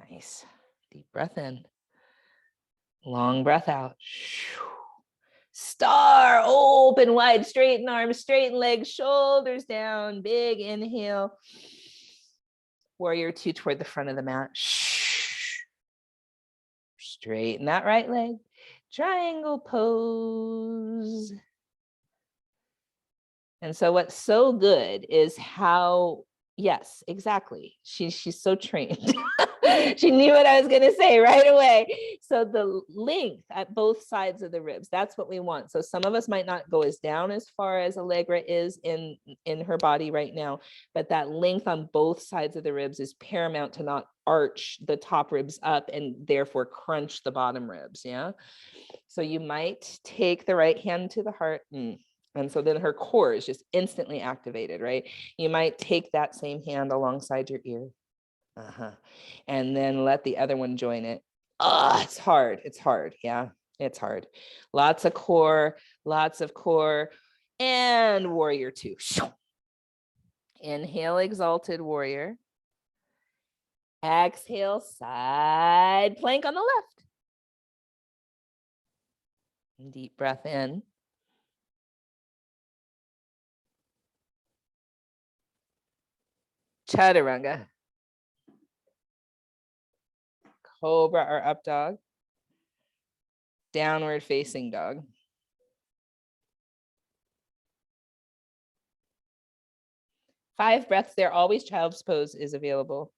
Nice. Deep breath in. Long breath out. Star, open wide, straighten arms, straighten legs, shoulders down, big inhale. Warrior two toward the front of the mat. Straighten that right leg. Triangle pose. And so what's so good is how, yes, exactly. She's so trained. She knew what I was going to say right away. So the length at both sides of the ribs, that's what we want. So some of us might not go as down as far as Allegra is in her body right now, but that length on both sides of the ribs is paramount to not arch the top ribs up and therefore crunch the bottom ribs. Yeah. So you might take the right hand to the heart. And so then her core is just instantly activated, right? You might take that same hand alongside your ear. And then let the other one join it. It's hard. It's hard. Yeah, it's hard. Lots of core, and warrior two. Inhale, exalted warrior. Exhale, side plank on the left. Deep breath in. Chaturanga. Cobra or up dog. Downward facing dog. Five breaths there. Always child's pose is available.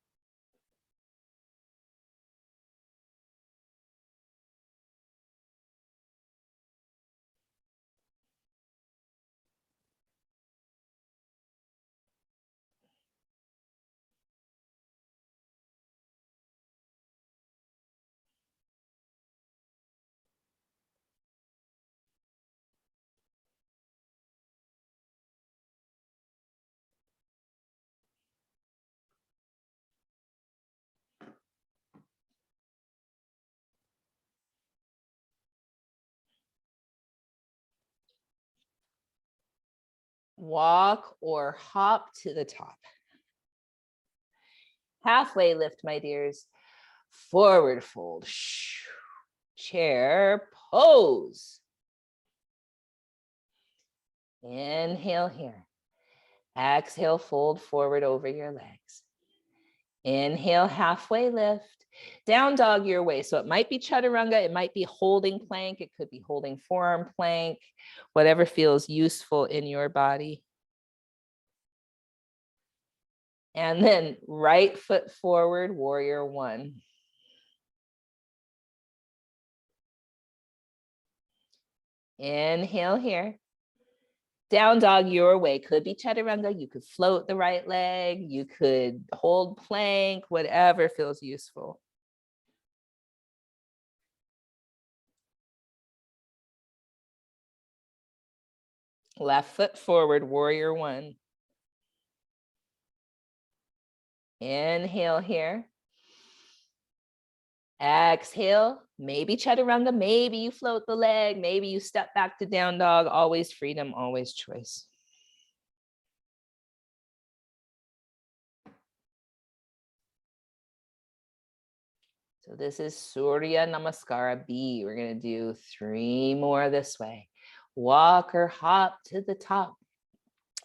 Walk or hop to the top. Halfway lift, my dears. Forward fold. Chair pose. Inhale here. Exhale, fold forward over your legs. Inhale, halfway lift. Down dog your way. So it might be chaturanga, it might be holding plank, it could be holding forearm plank, whatever feels useful in your body. And then right foot forward, warrior one. Inhale here. Down dog your way. Could be chaturanga. You could float the right leg. You could hold plank, whatever feels useful. Left foot forward, warrior one. Inhale here. Exhale, maybe chaturanga, maybe you float the leg, maybe you step back to down dog, always freedom, always choice. So this is Surya Namaskara B. We're gonna do 3 more this way. Walk or hop to the top.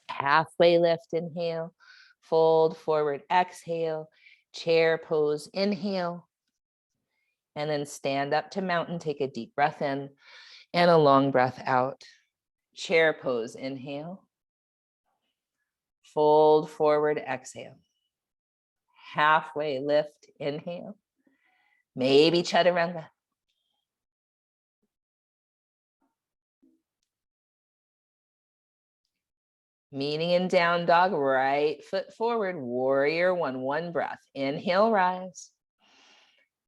Halfway lift, inhale. Fold forward, exhale. Chair pose, inhale. And then stand up to mountain, take a deep breath in and a long breath out. Chair pose, inhale. Fold forward, exhale. Halfway lift, inhale. Maybe chaturanga. Meaning in down dog, right foot forward, warrior one, 1 breath. Inhale, rise.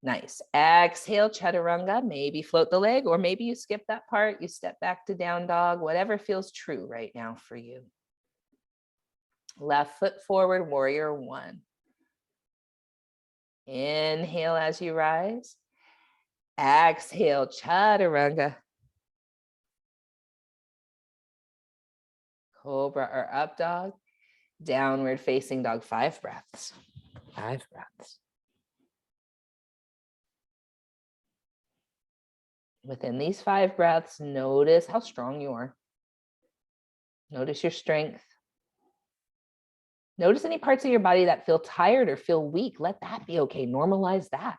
Nice. Exhale, chaturanga. Maybe float the leg, or maybe you skip that part. You step back to down dog, whatever feels true right now for you. Left foot forward, warrior one. Inhale as you rise. Exhale, chaturanga. Cobra or up dog. Downward facing dog, 5 breaths. 5 breaths. Within these 5 breaths, notice how strong you are. Notice your strength. Notice any parts of your body that feel tired or feel weak. Let that be okay. Normalize that.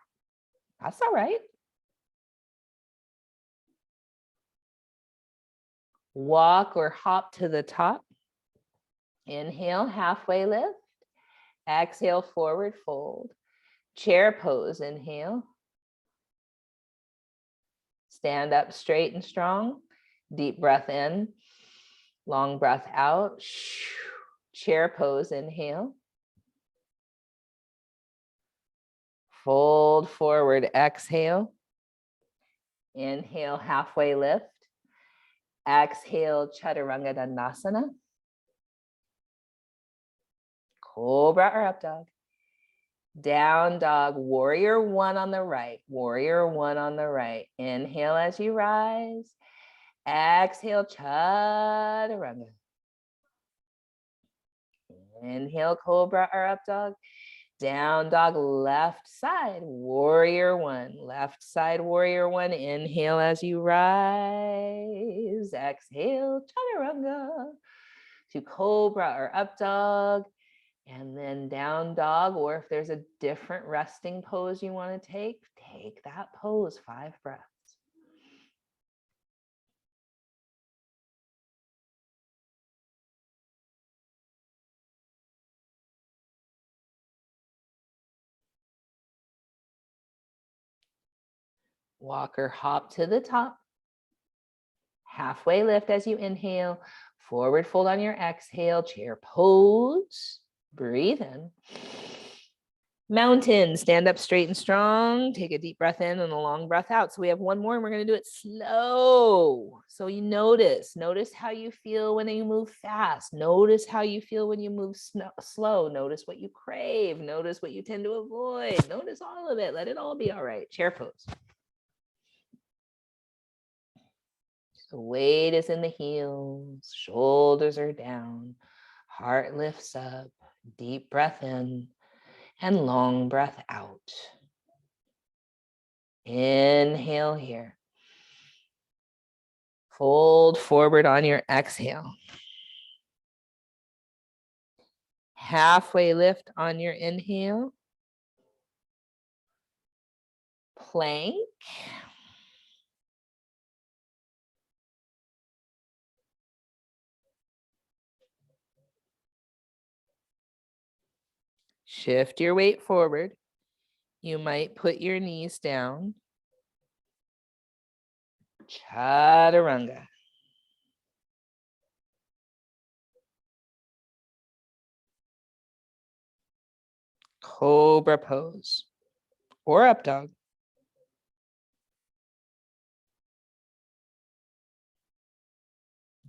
That's all right. Walk or hop to the top. Inhale, halfway lift. Exhale, forward fold. Chair pose, inhale. Stand up straight and strong. Deep breath in. Long breath out. Chair pose, inhale. Fold forward, exhale. Inhale, halfway lift. Exhale, chaturanga dandasana. Cobra or up dog. Down dog, warrior one on the right. Warrior one on the right. Inhale as you rise. Exhale, chaturanga. Inhale, cobra or up dog. Down dog, left side, warrior one. Left side, warrior one. Inhale as you rise. Exhale, chaturanga. To cobra or up dog. And then down dog, or if there's a different resting pose you want to take that pose, 5 breaths. Walk or hop to the top. Halfway lift as you inhale. Forward fold on your exhale. Chair pose. Breathe in. Mountain, stand up straight and strong. Take a deep breath in and a long breath out. So we have 1 more and we're going to do it slow. So you notice how you feel when you move fast. Notice how you feel when you move slow. Notice what you crave. Notice what you tend to avoid. Notice all of it. Let it all be all right. Chair pose. So weight is in the heels. Shoulders are down. Heart lifts up. Deep breath in. And long breath out. Inhale here. Fold forward on your exhale. Halfway lift on your inhale. Plank. Shift your weight forward. You might put your knees down. Chaturanga. Cobra pose or up dog.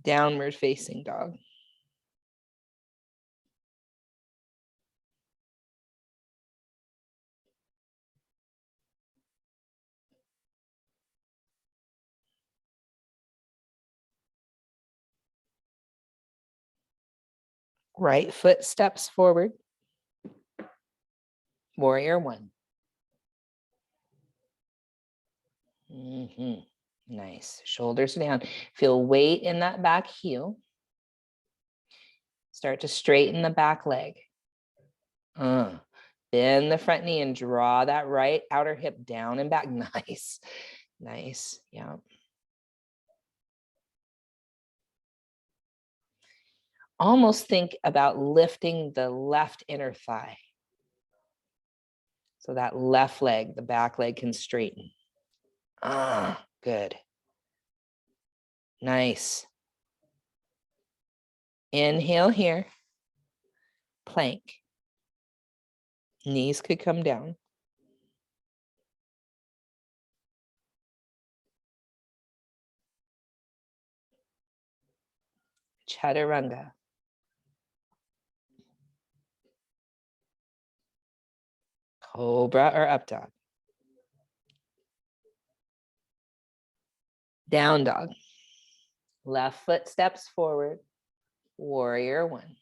Downward facing dog. Right foot steps forward. Warrior one. Nice. Shoulders down. Feel weight in that back heel. Start to straighten the back leg. Bend the front knee and draw that right outer hip down and back. Nice. Nice. Yeah. Almost think about lifting the left inner thigh. So that left leg, the back leg can straighten. Good. Nice. Inhale here. Plank. Knees could come down. Chaturanga. Cobra or up dog. Down dog. Left foot steps forward. Warrior one.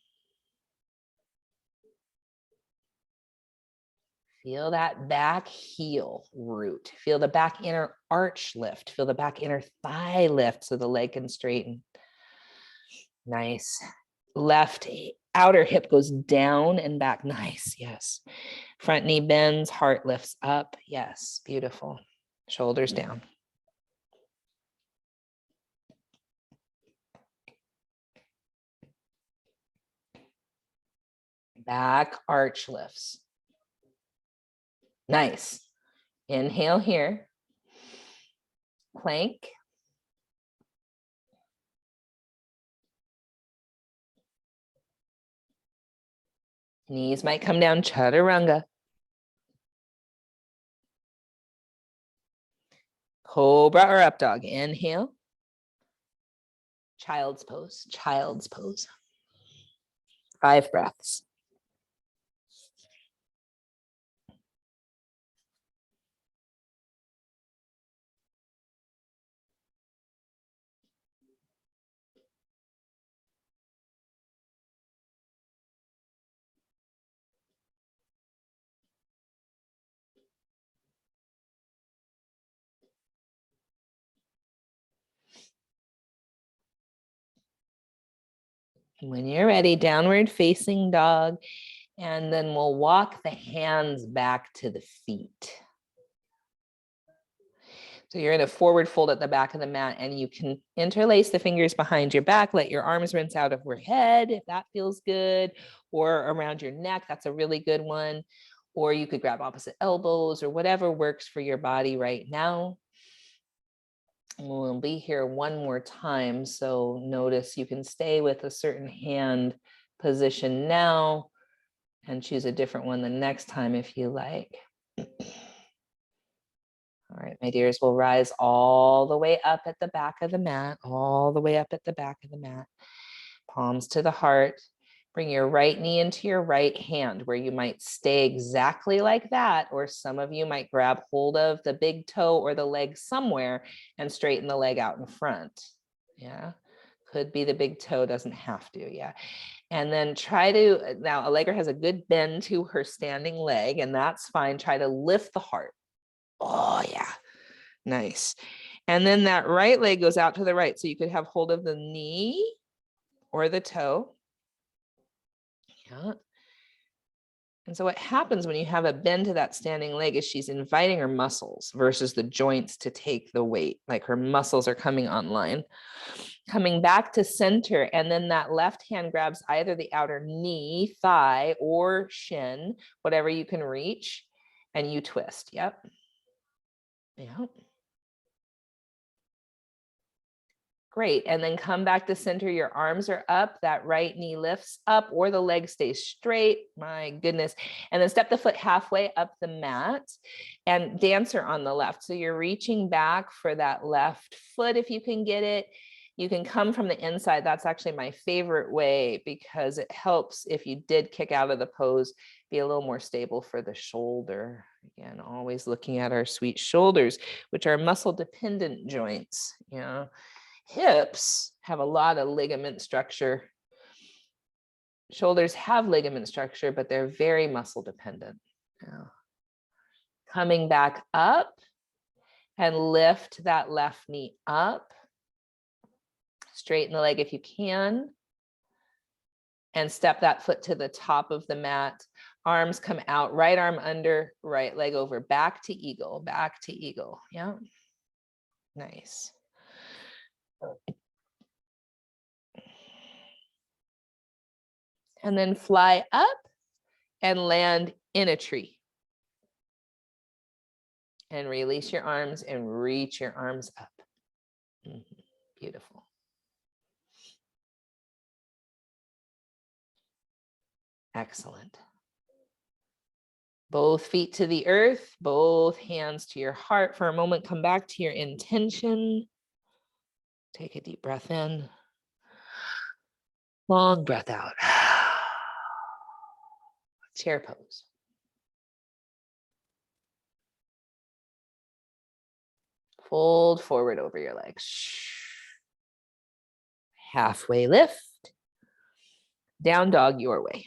Feel that back heel root. Feel the back inner arch lift. Feel the back inner thigh lift so the leg can straighten. Nice. Left outer hip goes down and back. Nice. Yes. Front knee bends, heart lifts up. Yes. Beautiful. Shoulders down. Back arch lifts. Nice. Inhale here. Plank. Knees might come down. Chaturanga. Cobra or up dog. Inhale. Child's pose. Child's pose. 5 breaths. When you're ready, downward facing dog, and then we'll walk the hands back to the feet. So you're in a forward fold at the back of the mat, and you can interlace the fingers behind your back, let your arms rinse out overhead if that feels good, or around your neck. That's a really good one. Or you could grab opposite elbows or whatever works for your body right now. We'll be here one more time. So notice you can stay with a certain hand position now and choose a different one the next time if you like. All right, my dears, we'll rise all the way up at the back of the mat, all the way up at the back of the mat. Palms to the heart. Bring your right knee into your right hand where you might stay exactly like that, or some of you might grab hold of the big toe or the leg somewhere and straighten the leg out in front. Yeah, could be the big toe, doesn't have to. Yeah. And then try to, now Allegra has a good bend to her standing leg, and that's fine. Try to lift the heart. Oh yeah, nice. And then that right leg goes out to the right. So you could have hold of the knee or the toe. Yeah. And so what happens when you have a bend to that standing leg is she's inviting her muscles versus the joints to take the weight, like her muscles are coming online. Coming back to center, and then that left hand grabs either the outer knee, thigh, or shin, whatever you can reach, and you twist. Yep. Yep. Great. And then come back to center. Your arms are up. That right knee lifts up, or the leg stays straight. My goodness. And then step the foot halfway up the mat and dancer on the left. So you're reaching back for that left foot if you can get it. You can come from the inside. That's actually my favorite way because it helps if you did kick out of the pose, be a little more stable for the shoulder. Again, always looking at our sweet shoulders, which are muscle dependent joints. You know, hips have a lot of ligament structure. Shoulders have ligament structure, but they're very muscle dependent. Now, coming back up and lift that left knee up. Straighten the leg if you can. And step that foot to the top of the mat. Arms come out, right arm under, right leg over, back to eagle, back to eagle. Yeah, nice. And then fly up and land in a tree. And release your arms and reach your arms up. Beautiful. Excellent. Both feet to the earth, both hands to your heart for a moment. Come back to your intention. Take a deep breath in. Long breath out. Chair pose. Fold forward over your legs. Halfway lift. Down dog your way.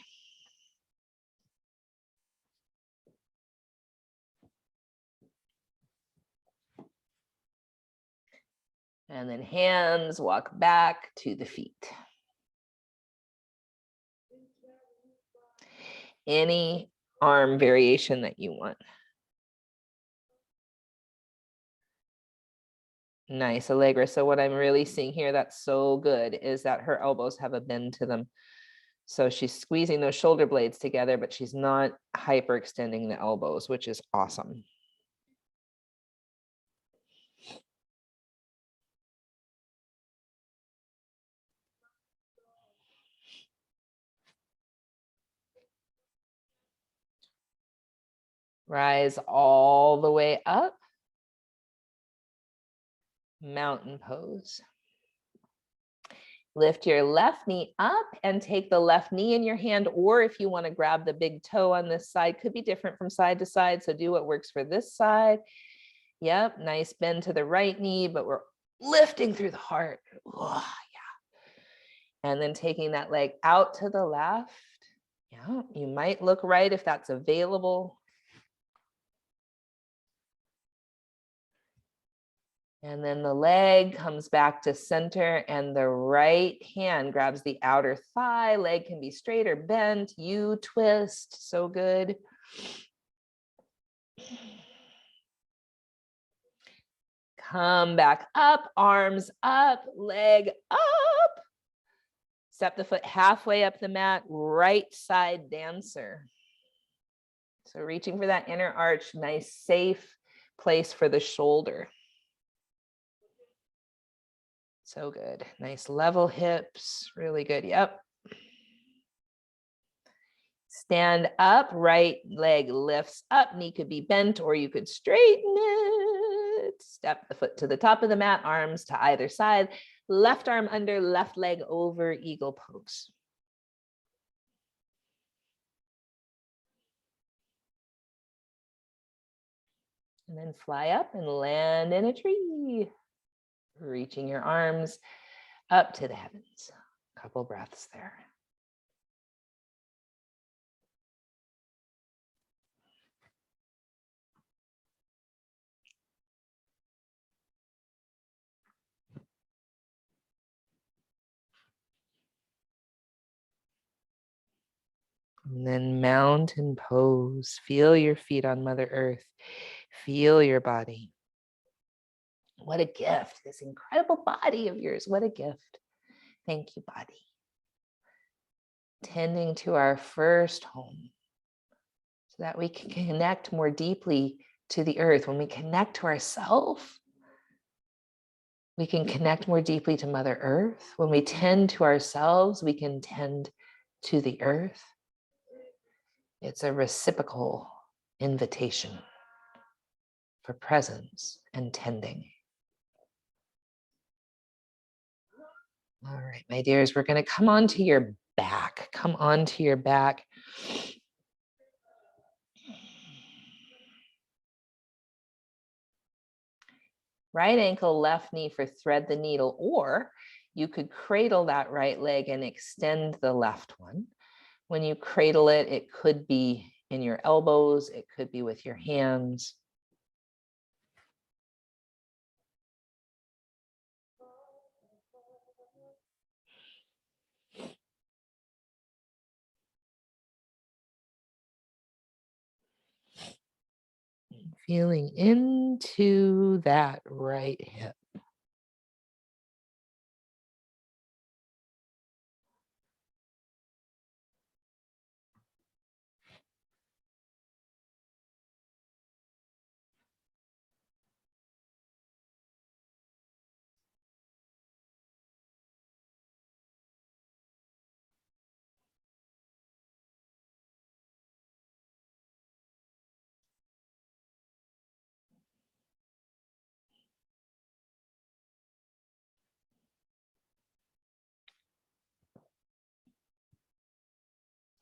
And then hands walk back to the feet. Any arm variation that you want. Nice, Allegra. So what I'm really seeing here that's so good is that her elbows have a bend to them. So she's squeezing those shoulder blades together, but she's not hyperextending the elbows, which is awesome. Rise all the way up. Mountain pose. Lift your left knee up and take the left knee in your hand, or if you want to grab the big toe on this side, could be different from side to side. So do what works for this side. Yep, nice bend to the right knee, but we're lifting through the heart. Oh, yeah. And then taking that leg out to the left. Yeah, you might look right if that's available. And then the leg comes back to center and the right hand grabs the outer thigh. Leg can be straight or bent. You twist. So good. Come back up, arms up, leg up. Step the foot halfway up the mat, right side dancer. So reaching for that inner arch, nice safe place for the shoulder. So good. Nice level hips, really good. Yep. Stand up, right leg lifts up, knee could be bent or you could straighten it. Step the foot to the top of the mat, arms to either side, left arm under, left leg over, eagle pose. And then fly up and land in a tree. Reaching your arms up to the heavens. A couple breaths there. And then mountain pose. Feel your feet on Mother Earth. Feel your body. What a gift, this incredible body of yours. What a gift. Thank you, body. Tending to our first home so that we can connect more deeply to the earth. When we connect to ourselves, we can connect more deeply to Mother Earth. When we tend to ourselves, we can tend to the earth. It's a reciprocal invitation for presence and tending. All right, my dears, we're going to come onto your back. Come onto your back. Right ankle, left knee for thread the needle, or you could cradle that right leg and extend the left one. When you cradle it, it could be in your elbows, it could be with your hands. Feeling into that right hip.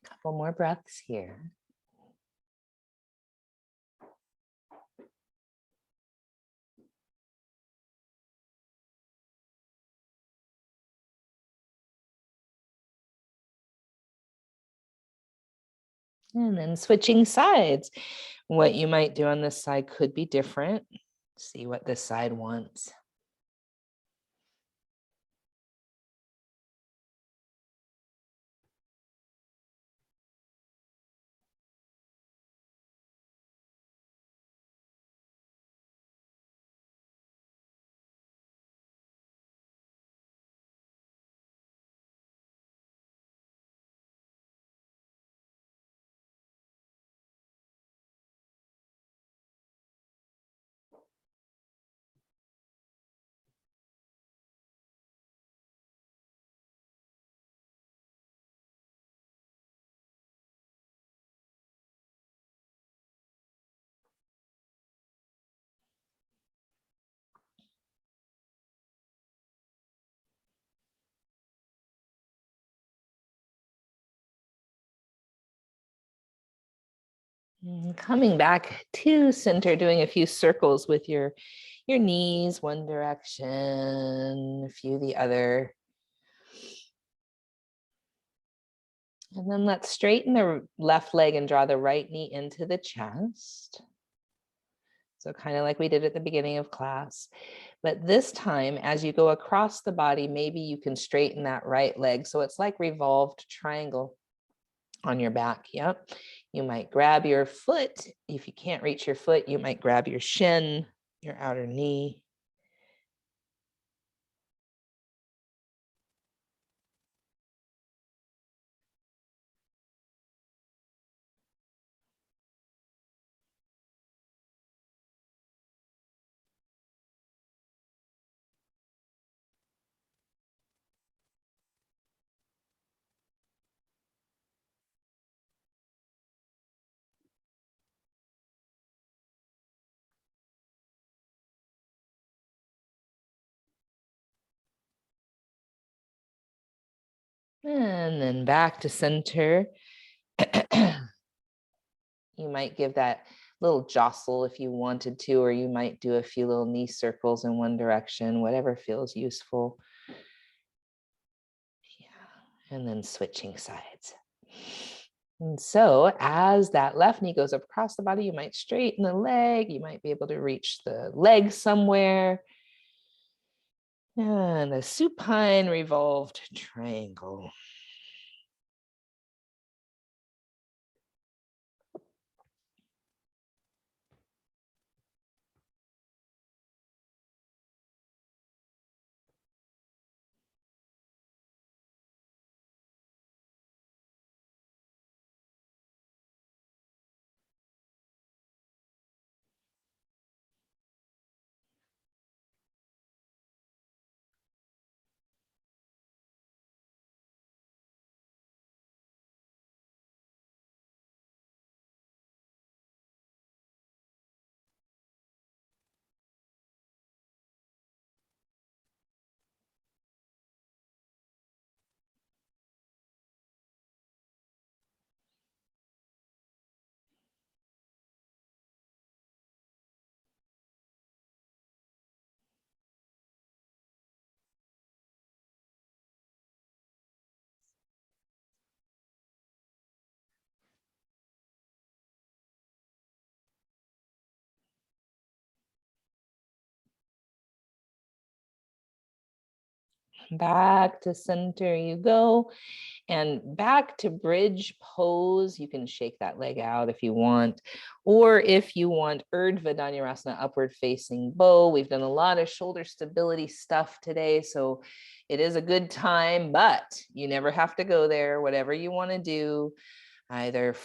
Couple more breaths here. And then switching sides. What you might do on this side could be different. See what this side wants. And coming back to center, doing a few circles with your knees, one direction, a few the other. And then let's straighten the left leg and draw the right knee into the chest. So kind of like we did at the beginning of class. But this time, as you go across the body, maybe you can straighten that right leg. So it's like revolved triangle on your back. Yep. You might grab your foot. If you can't reach your foot, you might grab your shin, your outer knee. And then back to center. You might give that little jostle if you wanted to, or you might do a few little knee circles in one direction, whatever feels useful. Yeah. And then switching sides. And so as that left knee goes across the body, you might straighten the leg. You might be able to reach the leg somewhere. And a supine revolved triangle. Back to center you go. And back to bridge pose. You can shake that leg out if you want. Or if you want Urdhva Dhanurasana, upward facing bow. We've done a lot of shoulder stability stuff today, so it is a good time, but you never have to go there. Whatever you want to do, either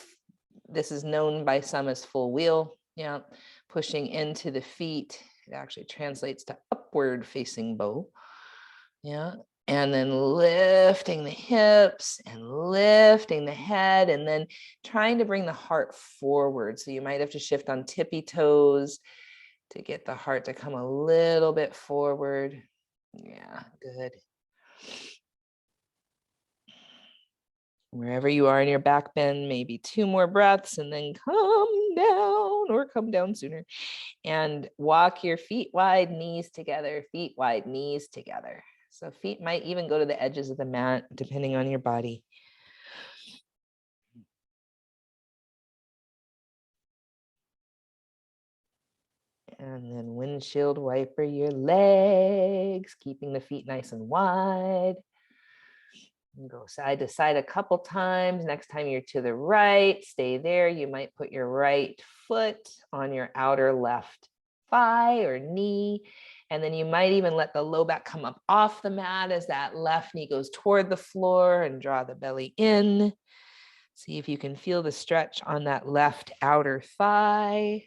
this is known by some as full wheel, yeah, pushing into the feet. It actually translates to upward facing bow. Yeah. And then lifting the hips and lifting the head, and then trying to bring the heart forward. So you might have to shift on tippy toes to get the heart to come a little bit forward. Yeah, good. Wherever you are in your back bend, maybe 2 more breaths and then come down, or come down sooner. And walk your feet wide, knees together, feet wide, knees together. So feet might even go to the edges of the mat, depending on your body. And then windshield wiper your legs, keeping the feet nice and wide. And go side to side a couple times. Next time you're to the right, stay there. You might put your right foot on your outer left thigh or knee. And then you might even let the low back come up off the mat as that left knee goes toward the floor, and draw the belly in. See if you can feel the stretch on that left outer thigh.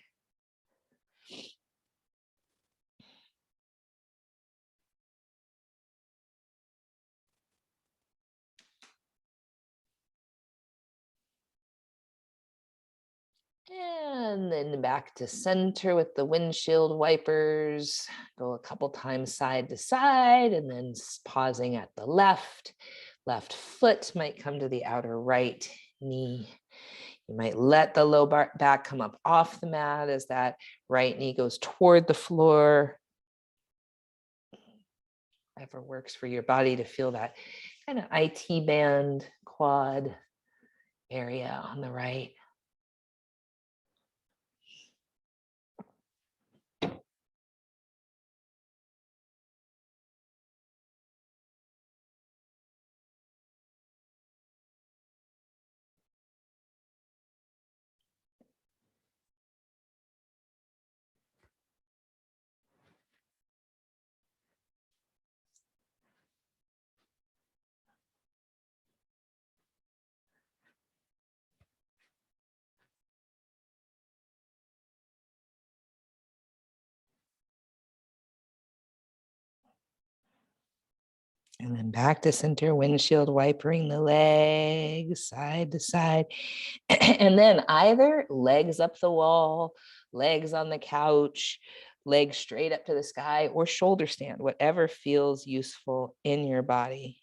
And then back to center with the windshield wipers. Go a couple times side to side, and then pausing at the left. Left foot might come to the outer right knee. You might let the low back come up off the mat as that right knee goes toward the floor. Whatever works for your body to feel that kind of IT band quad area on the right. And then back to center, windshield wipering the legs side to side. And then either legs up the wall, legs on the couch, legs straight up to the sky, or shoulder stand, whatever feels useful in your body.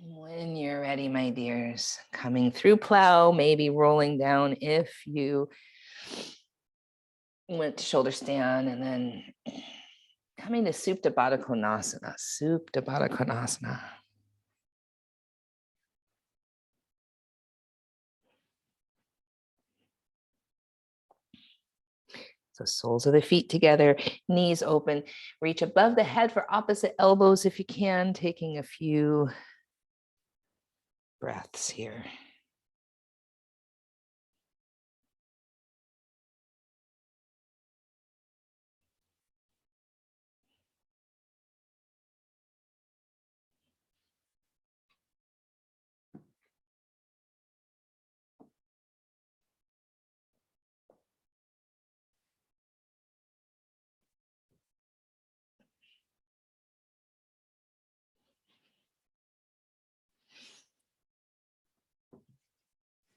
When you're ready, my dears, coming through plow, maybe rolling down if you went to shoulder stand, and then Coming to Supta Baddha Konasana, Supta Baddha Konasana. So soles of the feet together, knees open, reach above the head for opposite elbows if you can, taking a few breaths here.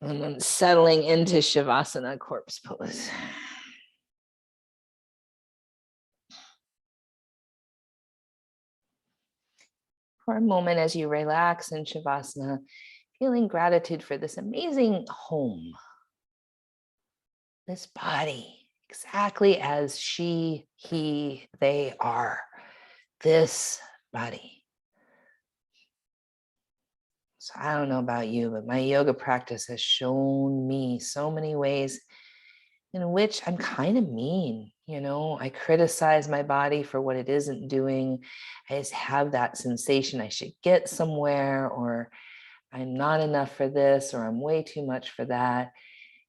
And then settling into Shavasana, corpse pose. For a moment, as you relax in Shavasana, feeling gratitude for this amazing home, this body, exactly as she, he, they are, this body. So I don't know about you, but my yoga practice has shown me so many ways in which I'm kind of mean. I criticize my body for what it isn't doing. I just have that sensation I should get somewhere, or I'm not enough for this, or I'm way too much for that.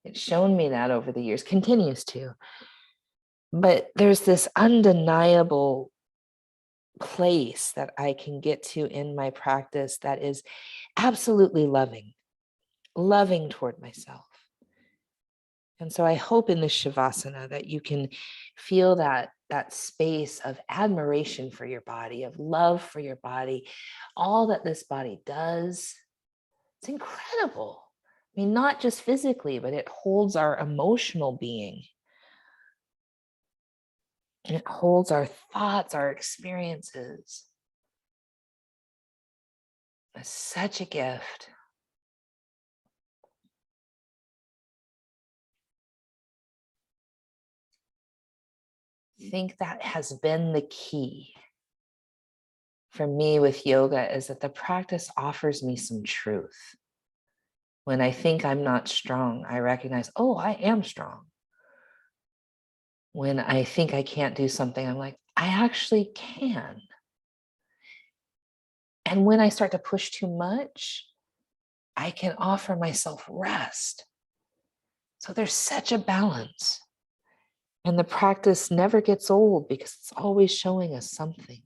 It's shown me that over the years, continues to. But there's this undeniable place that I can get to in my practice that is absolutely loving toward myself. And so I hope in this Shavasana that you can feel that space of admiration for your body, of love for your body, all that this body does. It's incredible. I mean, not just physically, but it holds our emotional being. And it holds our thoughts, our experiences. It's such a gift. I think that has been the key for me with yoga, is that the practice offers me some truth. When I think I'm not strong, I recognize, oh, I am strong. When I think I can't do something, I'm like, I actually can. And when I start to push too much, I can offer myself rest. So there's such a balance. And the practice never gets old because it's always showing us something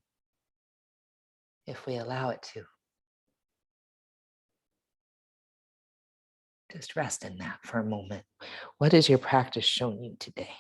if we allow it to. Just rest in that for a moment. What has your practice shown you today?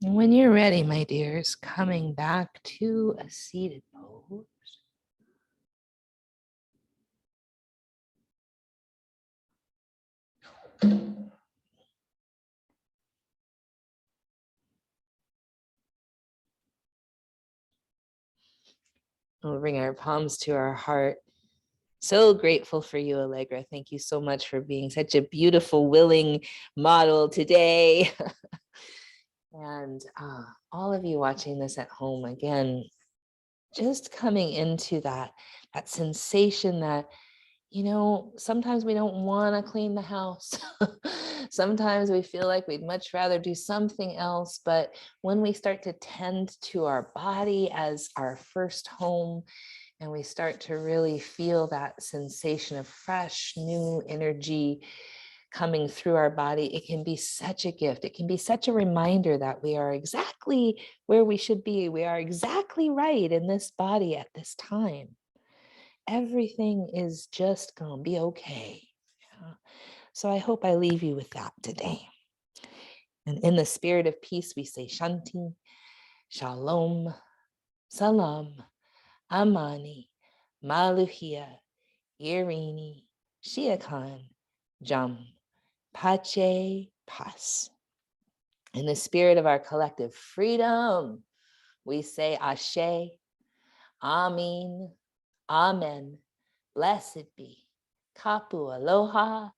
And when you're ready, my dears, coming back to a seated pose. We'll bring our palms to our heart. So grateful for you, Allegra. Thank you so much for being such a beautiful, willing model today. And all of you watching this at home, again, just coming into that sensation that, sometimes we don't want to clean the house. Sometimes we feel like we'd much rather do something else. But when we start to tend to our body as our first home, and we start to really feel that sensation of fresh, new energy coming through our body, it can be such a gift. It can be such a reminder that we are exactly where we should be. We are exactly right in this body at this time. Everything is just going to be okay. Yeah. So I hope I leave you with that today. And in the spirit of peace, we say Shanti, Shalom, Salam, Amani, Maluhia, Irini, Shiakan, Jam, Pache, Pas. In the spirit of our collective freedom, we say Ashe, Amin, Amen, blessed be, Kapu Aloha,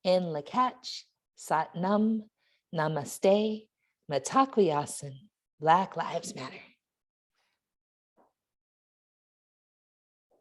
in Lakach, Satnam, Namaste, Matakuyasin, Black Lives Matter.